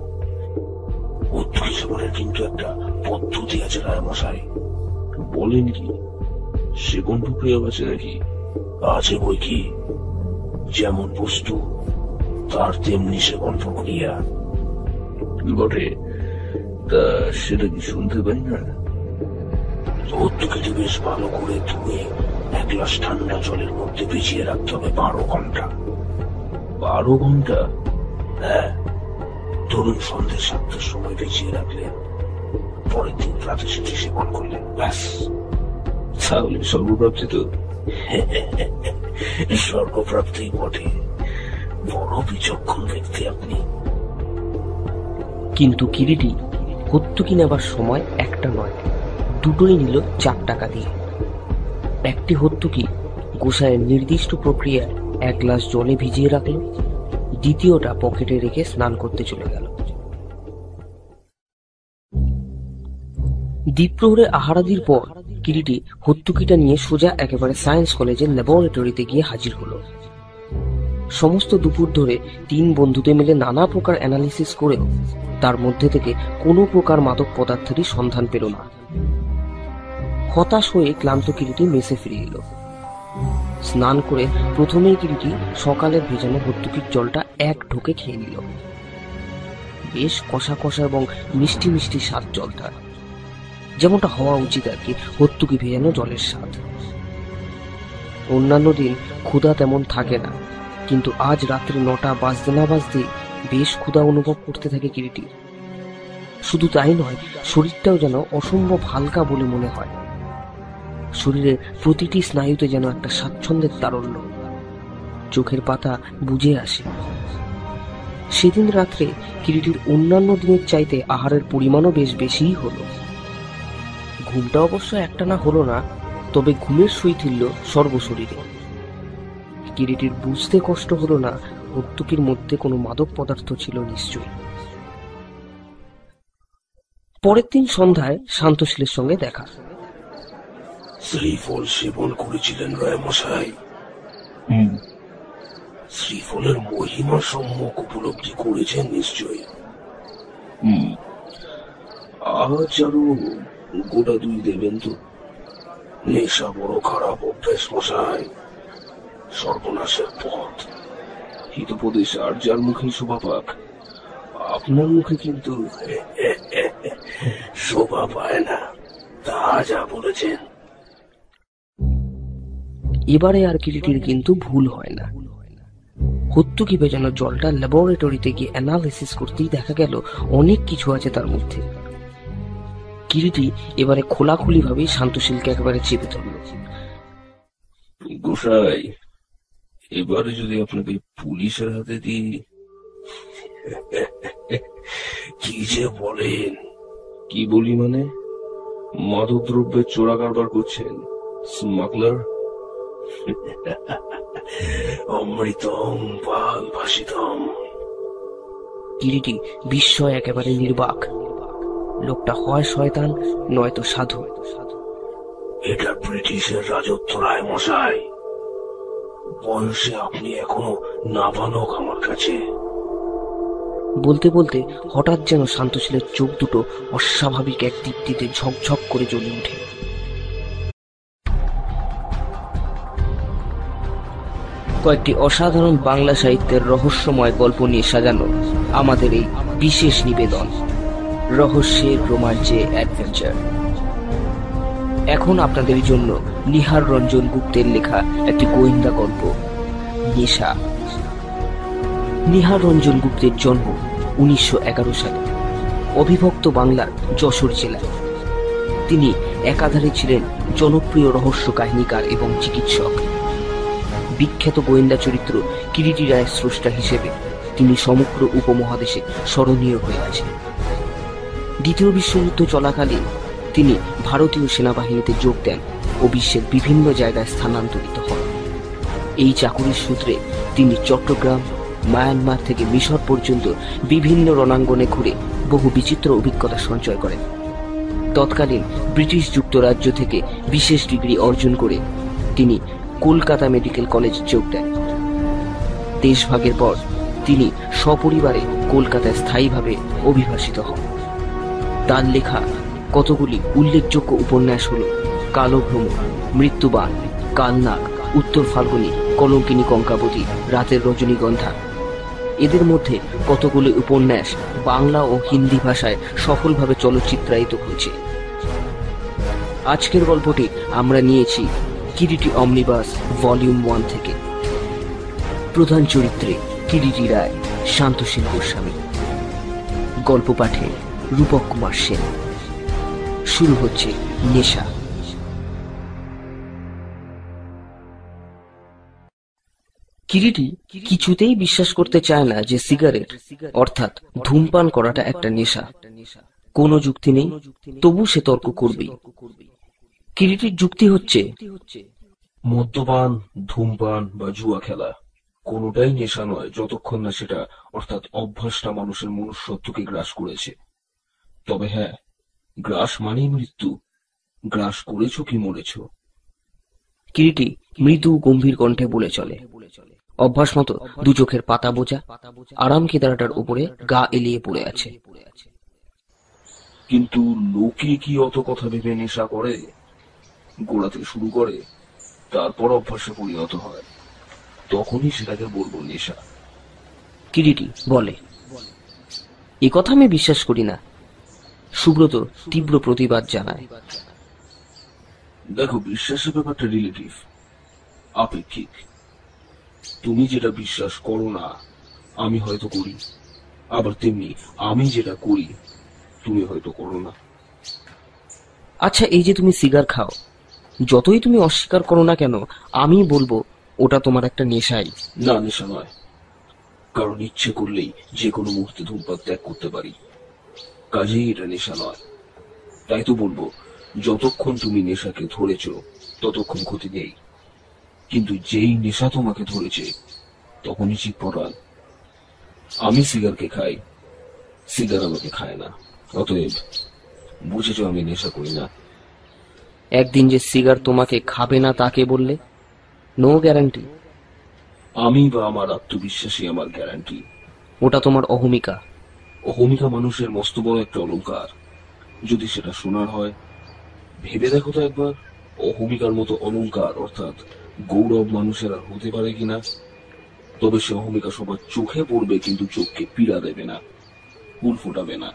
ভর্তুকি সেবনের কিন্তু একটা পদ্ধতি আছে রায়মশাই। বলেন কি, সেবন প্রক্রিয়া আছে নাকি? আছে বই কি, যেমন বস্তু তার তেমনি সেবন প্রক্রিয়া। বটে, তা সেটা কি শুনতে পাই না? ভর্তুকিটি বেশ ভালো করে ধুয়ে 1 গ্লাস ঠান্ডা জলের মধ্যে ভিজিয়ে রাখতে হবে 12 ঘন্টা। 12 ঘন্টা? হ্যাঁ, ধরুন সন্ধ্যে 7টার সময় ভিজিয়ে রাখলেন, পরের দিন রাতে সেটি সেবন করলেন, ব্যাস। তাহলে সর্বপ্রাপ্তি তো? স্বর্গপ্রাপ্তি বটে। বড় বিচক্ষণ ব্যক্তি আপনি। কিন্তু কিরিটি ভর্তুকি নেবার সময় একটা নয়, দুটোই নিল 4 টাকা দিয়ে। একটি ভর্তুকি গোসাইয়ের নির্দিষ্ট প্রক্রিয়ায় 1 গ্লাস জলে ভিজিয়ে রাখলো, দ্বিতীয়টা পকেটে রেখে স্নান করতে চলে গেল। দ্বীপ্রহরে আহারাদির পর কিরিটি ভর্তুকিটা নিয়ে সোজা একেবারে সায়েন্স কলেজের ল্যাবরেটরিতে গিয়ে হাজির হলো। সমস্ত দুপুর ধরে 3 বন্ধুতে মিলে নানা প্রকার অ্যানালিসিস করেও তার মধ্যে থেকে কোনো প্রকার মাদক পদার্থেরই সন্ধান পেল না। হতাশ হয়ে ক্লান্ত কিরিটি মেসে ফিরে এলো। স্নান করে প্রথমেই কিরিটি সকালের ভেজানো ভর্তুকির জলটা 1 ঢোকে খেয়ে নিল। বেশ কষা কষা এবং মিষ্টি মিষ্টি স্বাদ জলটা, যেমনটা হওয়া উচিত আর কি ভর্তুকি ভেজানো জলের স্বাদ। অন্যান্য দিন ক্ষুধা তেমন থাকে না, কিন্তু আজ রাত্রি 9টা বাজতে না বাজতে বেশ ক্ষুধা অনুভব করতে থাকে কিরিটি। শুধু তাই নয়, শরীরটাও যেন অসম্ভব হালকা বলে মনে হয়। শরীরের প্রতিটি স্নায়ুতে যেন একটা স্বাচ্ছন্দ্যের তারল্য, চোখের পাতা বুজে আসে। সেদিন রাত্রে কিরিটির অন্যান্য দিনের চাইতে আহারের পরিমাণও বেশ বেশিই হলো। ঘুমটা অবশ্য একটানা হলো না, তবে ঘুমের শৈথিল্য সর্বশরীরে। কিরিটির বুঝতে কষ্ট হলো না ভর্তুকির মধ্যে কোনো মাদক পদার্থ ছিল নিশ্চয়ই। পরের দিন সন্ধ্যায় শান্তশীলের সঙ্গে দেখা। শ্রীফল সেবন করেছিলেন রায়মশাই। শ্রীফলের মহিমা সম্যক উপলব্ধি করেছেন নিশ্চয়ই। আজ আরো গোটা 2 দেবেন তো? নেশা বড় খারাপ অভ্যাস মশাই, সর্বনাশের পথ। হিতোপদেশ আর যার মুখে শোভা পাক, আপনার মুখে কিন্তু শোভা পায় না, তা যা বলেছেন। এবারে আর কিরিটির কিন্তু ভুল হয় না। ভর্তুকি ভেজানো জলটা ল্যাবরেটরিতে গিয়ে অ্যানালিসিস করতেই দেখা গেল অনেক কিছু আছে তার মধ্যে। কিরিটি এবারে খোলাখুলি ভাবে শান্তশীলকে একেবারে চেপে ধরল। গোসাই, এবারে যদি আপনাকে পুলিশের হাতে দিই? কি যে বলেন? কি বলি মানে? মাদক দ্রব্যের চোরা কারবার করছেন, স্মাগলার। অমৃতম পাল ভাসিতম। কিরিটি বিস্ময় একেবারে নির্বাক। লোকটা হয় শয়তান নয়তো সাধু। এটা ব্রিটিশের রাজত্ব রায়মশাই। বয়সে আপনি এখনো নাবালক আমার কাছে। বলতে বলতে হঠাৎ যেন শান্তশীলের চোখ দুটো অস্বাভাবিক এক দীপ্তিতে ঝকঝক করে জ্বলে ওঠে। কয়েকটি অসাধারণ বাংলা সাহিত্যের রহস্যময় গল্প নিয়ে সাজানো আমাদের এই বিশেষ নিবেদন, রহস্যের রোমাঞ্চে অ্যাডভেঞ্চার। এখন আপনাদের জন্য নিহার রঞ্জন গুপ্তের লেখা একটি গোয়েন্দা গল্প, নেশা। নিহার রঞ্জন গুপ্তের জন্ম 1911 সালে অবিভক্ত বাংলার যশোর জেলায়। তিনি একাধারে ছিলেন জনপ্রিয় রহস্য কাহিনীকার এবং চিকিৎসক। বিখ্যাত গোয়েন্দা চরিত্র কিরিটি রায়ের স্রষ্টা হিসেবে তিনি সমগ্র উপমহাদেশে স্মরণীয় হয়ে আছেন। দ্বিতীয় বিশ্বযুদ্ধ চলাকালীন তিনি ভারতীয় সেনাবাহিনীতে যোগ দেন ও বিশ্বের বিভিন্ন জায়গায় স্থানান্তরিত হন। এই চাকুরির সূত্রে তিনি চট্টগ্রাম, মায়ানমার থেকে মিশর পর্যন্ত বিভিন্ন রণাঙ্গনে ঘুরে বহু বিচিত্র অভিজ্ঞতা সঞ্চয় করেন। তৎকালীন ব্রিটিশ যুক্তরাজ্য থেকে বিশেষ ডিগ্রি অর্জন করে তিনি কলকাতা মেডিকেল কলেজে যোগ দেন। দেশভাগের পর তিনি সপরিবারে কলকাতায় স্থায়ীভাবে অভিবাসিত হন। তার লেখা কতগুলি উল্লেখযোগ্য উপন্যাস হল কালো ভ্রমণ, মৃত্যুবান, কালনাগ, উত্তর ফাল্গুনী, কলঙ্কিনী কঙ্কাবতী, রাতের রজনীগন্ধা। এদের মধ্যে কতগুলি উপন্যাস বাংলা ও হিন্দি ভাষায় সফলভাবে চলচ্চিত্রায়িত হয়েছে। আজকের গল্পটি আমরা নিয়েছি কিরিটি অমনিবাস ভলিউম 1 থেকে। প্রধান চরিত্রে কিরিটি রায়, শান্তশীল গোস্বামী। গল্প পাঠে রূপক কুমার সেন। শুরু হচ্ছে নেশা। কিরিটি কিছুতেই বিশ্বাস করতে চায় না যে সিগারেট অর্থাৎ ধূমপান করাটা একটা নেশা। কোনো যুক্তি নেই, তবু সে তর্ক করবেই। কিরিটির যুক্তি হচ্ছে, মদ্যপান, ধূমপান বা জুয়া খেলা কোনোটাই নেশা নয় যতক্ষণ না সেটা অর্থাৎ অভ্যাসটা মানুষের মনুষ্যত্বকে গ্রাস করেছে। তবে হ্যাঁ, গ্রাস মানেই মৃত্যু। গ্রাস করেছো কি মরেছ। কিরিটি মৃদু গম্ভীর কণ্ঠে বলে চলে। অভ্যাস মতো দু চোখের পাতা বোঝা আরাম কেদারাটার উপরে গা এলিয়ে পড়ে আছে। কিন্তু লোকে কি অত কথা ভেবে নেশা করে? গোড়া থেকে শুরু করে, তারপর অভ্যাসে পরিণত হয়, তখনই সেটাকে বলবো নেশা। কিরিটি বলে, এ কথা আমি বিশ্বাস করি না। সুব্রত তীব্র প্রতিবাদ জানায়। দেখো, বিশ্বাসের ব্যাপারটা রিলেটিভ, আপেক্ষিক। তুমি যেটা বিশ্বাস করো না আমি হয়তো করি, আবার তেমনি আমি যেটা করি তুমি হয়তো করো না। আচ্ছা, এই যে তুমি সিগার খাও, যতই তুমি অস্বীকার করো না কেন, আমি বলবো ওটা তোমার একটা নেশাই। না, নেশা নয়, কারণ ইচ্ছে করলেই যে কোনো মুহূর্তে ধূমপান ত্যাগ করতে পারি, কাজেই এটা নেশা নয়। তাই তো বলবো, যতক্ষণ তুমি নেশাকে ধরেছ ততক্ষণ ক্ষতি নেই, কিন্তু যেই নেশা তোমাকে ধরেছে তখনই চিৎপটাল। আমি সিগারকে খাই, সিগার আমাকে খায় না। অতএব বুঝেছ, আমি নেশা করি না। একদিন যে সিগার তোমাকে খাবে না তাকে বললে, নো গ্যারান্টি। আমি বা আমার আত্মবিশ্বাসী আমার গ্যারান্টি। ওটা তোমার অহমিকা। অহমিকা মানুষের মস্ত বড় একটা অলংকার, যদি সেটা শোনার হয়। ভেবে দেখো তো একবার, অহমিকার মতো অলংকার অর্থাৎ গৌরব মানুষের আর হতে পারে কিনা। তবে সে অহমিকা সবার চোখে পড়বে, কিন্তু চোখকে পীড়া দেবে না, ফুল ফোটাবে না।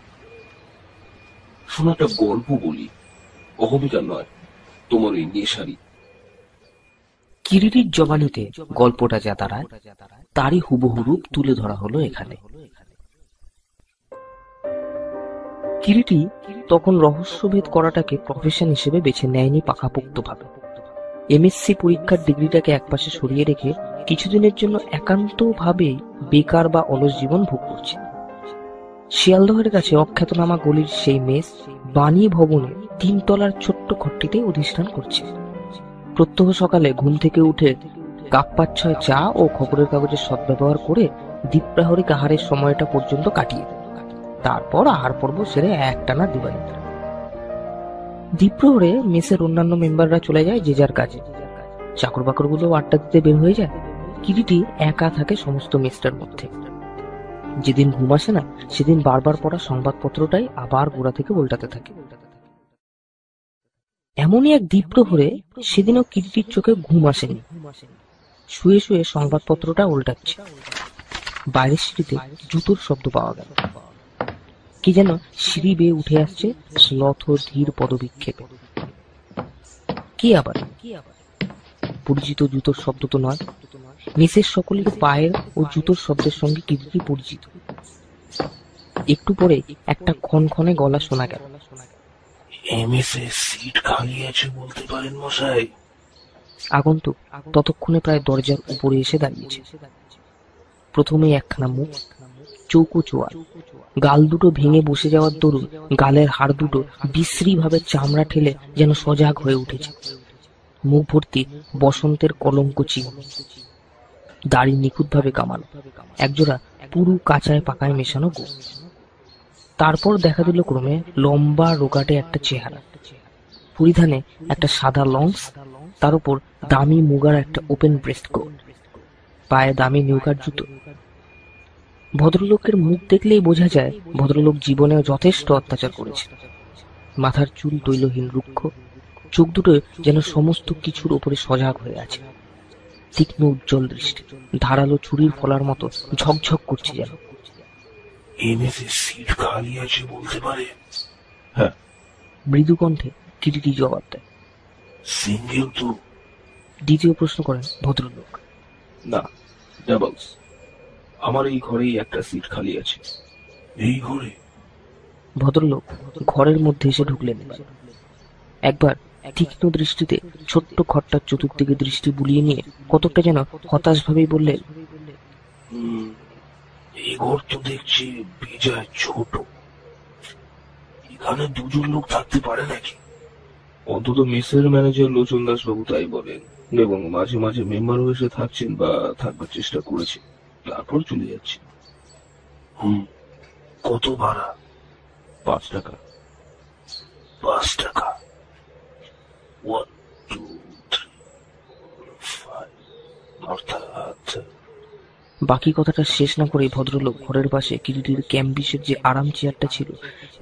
শোনো, একটা গল্প বলি, অহমিকার নয়, তোমার এই নেশারি। কিরিটির জবানিতে গল্পটা যা দাঁড়ায় তারই হুবহু রূপ তুলে ধরা হলো এখানে। কিরিটি তখন রহস্যভেদ করাটাকে প্রফেশন হিসেবে বেছে নেয়নি পাকাপোক্তভাবে। এমএসসি পরীক্ষার ডিগ্রিটাকে একপাশে সরিয়ে রেখে কিছুদিনের জন্য একান্তভাবে বেকার বা অলস জীবন ভোগ করছে। শিয়ালদহের কাছে অখ্যাতনামা গলির সেই মেস বাণী ভবনে 3 তলার ছোট্ট ঘরটিতে অধিষ্ঠান করছে। প্রত্যহ সকালে ঘুম থেকে উঠে কাপ 5-6 চা ও খবরের কাগজের সদ্ব্যবহার করে দ্বীপ্রাহরিক আহারের সময়টা পর্যন্ত কাটিয়ে তারপর আহার পর্ব সেরে একটানা দিবানিদ্রা। দ্বীপ্রহরে মেসের অন্যান্য মেম্বাররা চলে যায় যে যার কাজে। চাকর বাকরগুলো আড্ডা দিতে বের হয়ে যায়। কিরিটি একা থাকে সমস্ত মেসটার মধ্যে। যেদিন ঘুম আসে না সেদিন বারবার পড়া সংবাদপত্রটাই আবার গোড়া থেকে উল্টাতে থাকে। এমনই এক দ্বীপ্রহরে সেদিনও কিরিটির চোখে ঘুম আসেনি। শুয়ে শুয়ে সংবাদপত্রটা উল্টাচ্ছে। বাইরের সিঁড়িতে জুতোর শব্দ পাওয়া গেল। কি যেন সিঁড়ি বেয়ে উঠে আসছে শ্লথ ধীর পদবিক্ষেপে। কি আবার? পরিচিত জুতোর শব্দ তো নয়। মেসের সকলের পায়ের ও জুতোর শব্দের সঙ্গে কিরিটি পরিচিত। একটু পরে একটা ক্ষণক্ষণে গলা শোনা গেল। এমএসএ সিট খালি আছে বলতে পারেন মশাই। আগন্তুক ততক্ষণে প্রায় দরজার উপরে এসে দাঁড়িয়েছে। প্রথমে একখানা মুখ, চৌকো চোয়াল, গাল দুটো ভেঙে বসে যাওয়ার দরুন গালের হাড় দুটো বিশ্রী ভাবে চামড়া ঠেলে যেন সজাগ হয়ে উঠেছে। মুখ ভর্তি বসন্তের কলঙ্ক চিহ্ন, দাড়ি নিখুঁত ভাবে কামানো, একজোড়া পুরু কাঁচায় পাকায় মেশানো গোঁফ। তারপর দেখা দিল ক্রমে লম্বা রোগাটে একটা চেহারা, পরিধানে একটা সাদা লংস, তার উপর দামি মুগার একটা ওপেন ব্রেস্ট কোট, পায়ে দামি নিউকার জুতো। ভদ্রলোকের মুখ দেখলেই বোঝা যায় ভদ্রলোক জীবনে যথেষ্ট অত্যাচার করেছে। মাথার চুল তৈলহীন রুক্ষ, চোখ দুটো যেন সমস্ত কিছুর উপরে সজাগ হয়ে আছে। তীক্ষ্ণ উজ্জ্বল দৃষ্টি, ধারালো ছুরির ফলার মতো ঝকঝক করছে যেন। এমএসএ সিট খালি আছে বলতে পারে? হ্যাঁ। মৃদু কণ্ঠে কিরিটি জবাব দেয়। সিঙ্গেল তো? দ্বিতীয় প্রশ্ন করেন ভদ্রলোক। না, ডাবলস। আমার এই ঘরেই একটা সিট খালি আছে। এই ঘরে? ভদ্রলোক ঘরের মধ্যে এসে ঢুকলেন। একবার তীক্ষ্ণ দৃষ্টিতে ছোট্ট ঘরটার চতুর্দিকে দৃষ্টি বুলিয়ে নিয়ে কতকটা যেন হতাশ ভাবেই বললেন, এই ঘর তো দেখছি বেজায় ছোট। এখানে দুজন লোক থাকতে পারে নাকি? অন্তত মেসের ম্যানেজার লোচন দাস বাবু তাই বলেন, এবং মাঝে মাঝে মেম্বারও এসে থাকছেন বা থাকবার চেষ্টা করেছেন, তারপর চলে যাচ্ছেন। কত ভাড়া? 5 টাকা। 5 টাকা? 1, 2, 3, 4, 5 অর্থাৎ। বাকি কথাটা শেষ না করে ভদ্রলোক ঘরের পাশে কিরিটির ক্যাম্বিসের যে আরাম চেয়ারটা ছিল,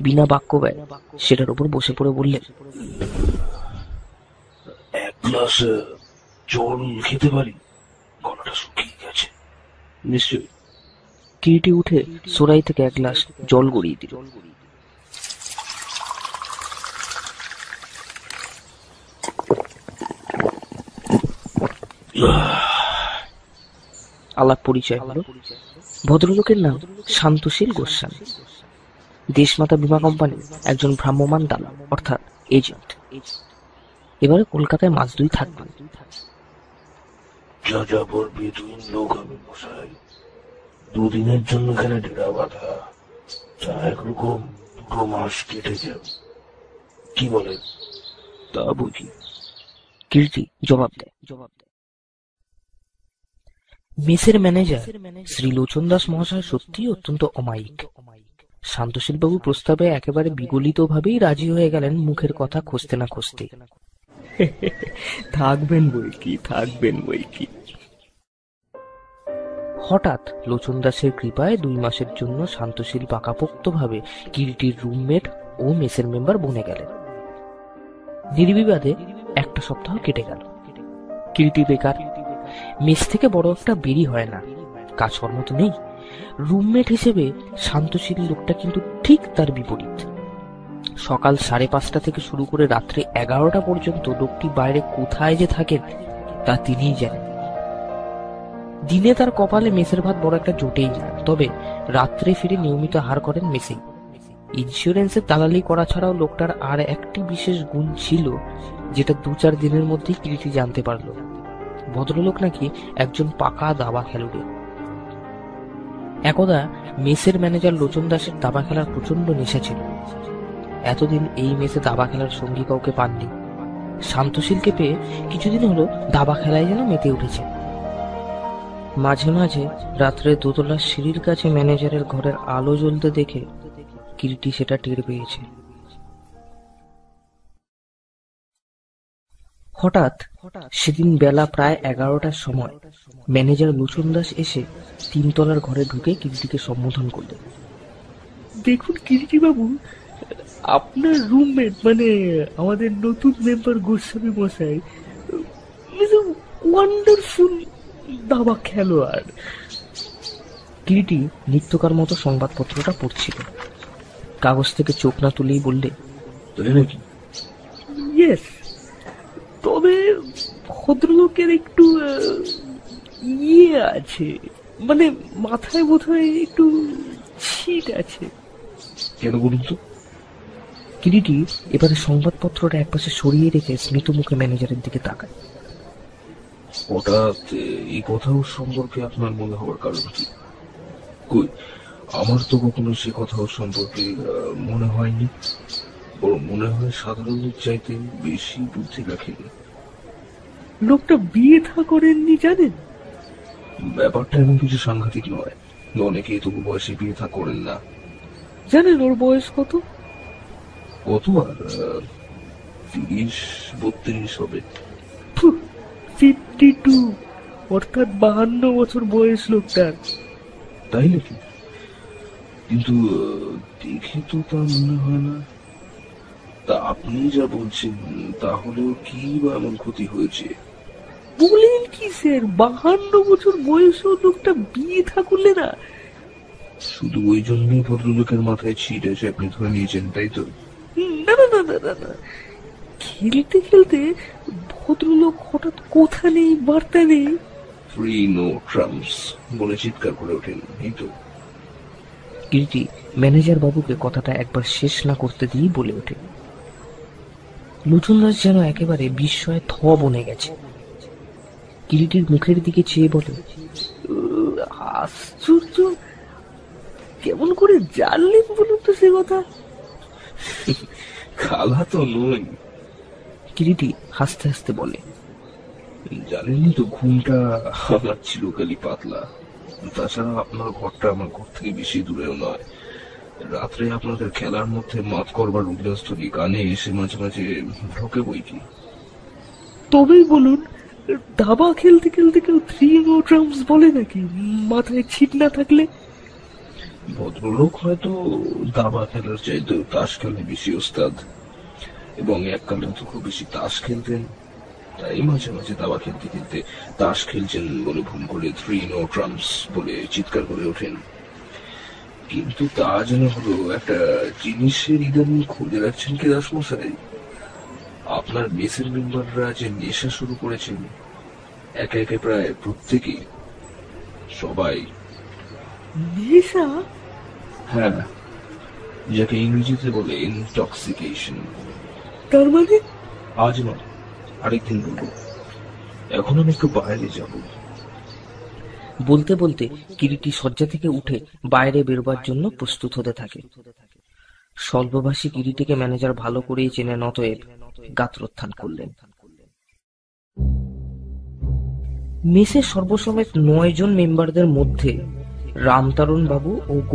বিনা বাক্য ব্যয় সেটার উপর বসে পড়ে বললেন, 1 গ্লাস জল খেতে পারি? গলাটা শুকিয়ে গেছে। নিশ্চয়ই। কিরিটি উঠে সোরাই থেকে 1 গ্লাস জল গড়িয়ে দিল। আলাপ পরিচয় হলো। ভদ্রলোকের নাম শান্তশীল গোস্বামী, দেশমাতা বীমা কোম্পানির একজন ভ্রাম্যমাণ দালাল অর্থাৎ এজেন্ট। এবারে কলকাতায় মাস 2 থাকবেন। যাযাবর বেদুইন লোক আমি মশাই। 2 দিনের জন্য এখানে ডেরা বাঁধা, তা একরকম 2 মাস কেটে যাবে। কি বলেন? তা বুঝি। কিরিটি জবাব দেয়। মেসের ম্যানেজার শ্রী লোচন দাস মহাশয় সত্যিই অত্যন্ত অমায়িক। শান্তশীল বাবু প্রস্তাবে একেবারে বিগলিত ভাবেই রাজি হয়ে গেলেন, মুখের কথা খুঁজতে না খুঁজতে। থাকবেন বই কি। হঠাৎ লোচন দাসের কৃপায় 2 মাসের জন্য শান্তশীল পাকাপোক্ত ভাবে কিরিটির রুমমেট ও মেসের মেম্বার বনে গেলেন। নির্বিবাদে 1 সপ্তাহ কেটে গেল। কিরিটি বেকার, মেস থেকে বড় একটা বেরি হয় না, কাজকর্ম তো নেই। রুমমেট হিসেবে শান্তশীল লোকটা কিন্তু ঠিক তার বিপরীত। সকাল 5:30 থেকে শুরু করে রাত্রি 11টা পর্যন্ত লোকটি বাইরে কোথায় যে থাকেন তা তিনিই জানেন। দিনে তার কপালে মেসের ভাত বড় একটা জোটেই না, তবে রাত্রে ফিরে নিয়মিত আহার করেন মেসেই। ইন্স্যুরেন্সের দালালি করা ছাড়াও লোকটার আর একটি বিশেষ গুণ ছিল, যেটা 2-4 দিনের মধ্যেই কিরিটি জানতে পারল। ভদ্রলোক নাকি একজন পাকা দাবা খেলুড়ে। একদা মেসের ম্যানেজার লোচন দাসের দাবা খেলার প্রচন্ড নেশা ছিল। এতদিন এই মেসে দাবা খেলার সঙ্গী কাউকে পাননি। শান্তশীলকে পেয়ে কিছুদিন হলো দাবা খেলায় যেন মেতে উঠেছে। মাঝে মাঝে রাত্রে 2তলার সিঁড়ির কাছে ম্যানেজারের ঘরের আলো জ্বলতে দেখে কিরিটি সেটা টের পেয়েছে। হঠাৎ সেদিন বেলা প্রায় 11টার সময় ম্যানেজার লোচন দাস এসে 3 তলার ঘরে ঢুকে কিরিটিকে সম্বোধন করলেন। দেখুন কিরিটি বাবু, আপনার রুমমেট মানে আমাদের নতুন মেম্বার গোস্বামী মশাই ওয়ান্ডারফুল দাবা খেলোয়াড়। কিরিটি নিত্যকার মতো সংবাদপত্রটা পড়ছিল। কাগজ থেকে চোখ না তুলেই বললে, তাই নাকি? ইয়েস, তবে ভদ্রলোকের একটু ইয়ে আছে, মানে মাথায় বোধহয় একটু ছিট আছে। কেন বলুন তো? কিরিটি এবারে সংবাদপত্রটা একপাশে সরিয়ে রেখে স্মিত মুখে ম্যানেজারের দিকে তাকায়। হঠাৎ এই কথা ওর সম্পর্কে আপনার মনে হওয়ার কারণ কি? কই, আমার তো কখনো সে কথা ওর সম্পর্কে মনে হয়নি। বরং মনে হয় সাধারণের চাইতে বেশি বুদ্ধি রাখেন। লোকটা বিয়ে থা করেননি জানেন? ব্যাপারটা এমন কিছু সাংঘাতিক নয়। অনেকে তবু বয়সে বিয়ে থা করেন না। জানেন ওর বয়স কত? কত আর 30-32 হবে। 52, অর্থাৎ 52 বছর বয়স লোকটার। তাই নাকি? কিন্তু দেখে তো তা মনে হয় না। তা আপনি যা বলছেন তাহলেও কি বা এমন ক্ষতি হয়েছে? বলেন কি স্যার, 52 বছর বয়সেও লোকটা বিয়ে থা করলে না? শুধু ওই জন্যই ভদ্রলোকের মাথায় ছিট আছে আপনি ধরে নিয়েছেন, তাই তো? না না না না না না, খেলতে খেলতে ভদ্রলোক হঠাৎ কথা নেই বার্তা নেই, ফ্রি নো ট্রাম্পস বলে চিৎকার করে ওঠেন, এই তো? কিরিটি ম্যানেজার বাবুকে কথাটা একবার শেষ না করতে দিয়েই বলে ওঠে। লুটুনদাস যেন একেবারে বিস্ময়ে থ বনে গেছে। কিরিটির মুখের দিকে চেয়ে বলে, আশ্চর্য, কেমন করে জানলেন বলুন তো সে কথা? খালা তো নই। কিরিটি হাসতে হাসতে বলে, জানেনই তো ঘুমটা আমার চিরকালই পাতলা। তাছাড়া আপনার ঘরটা আমার ঘর থেকে বেশি দূরেও নয়। রাত্রে আপনাদের খেলার মধ্যে মাত করবার উল্লাসধ্বনি কানে এসে মাঝে মাঝে ঢোকে বই কি। তবেই বলুন, দাবা খেলতে খেলতে কেউ 3 ট্রাম্পস বলে নাকি মাথায় ছিট না থাকলে? ভদ্রলোক হয়তো দাবা খেলার চাইতেও তাস খেলে বেশি ওস্তাদ, এবং এককালে তো খুব বেশি তাস খেলতেন। তাই মাঝে মাঝে দাবা খেলতে খেলতে তাস খেলছেন বলে ভুল করে 3 নো ট্রাম্পস বলে চিৎকার করে ওঠেন। কিন্তু তা যেন হলো একটা জিনিসের ইদানিং খুঁজে রাখছেন কি দাসমশাই? আপনার মেসের মেম্বাররা যে নেশা শুরু করেছেন, একে একে প্রায় প্রত্যেকেই, সবাই। নেশা? হ্যাঁ, যাকে ইংরেজিতে বলে ইনটক্সিকেশন। তার মানে? আজ নয়, আরেকদিন বলবো। এখন আমি একটু বাইরে যাব। বলতে বলতে কিরিটি শয্যা থেকে উঠে বাইরে বেরোবার জন্য প্রস্তুত হতে থাকে। স্বল্পভাষী কিরিটিকে ম্যানেজার ভালো করেই চেনেন, অতএব গাত্রোত্থান করলেন। মেসের সর্বসময় 9 জন মেম্বারদের মধ্যে রামতারণ বাবু ও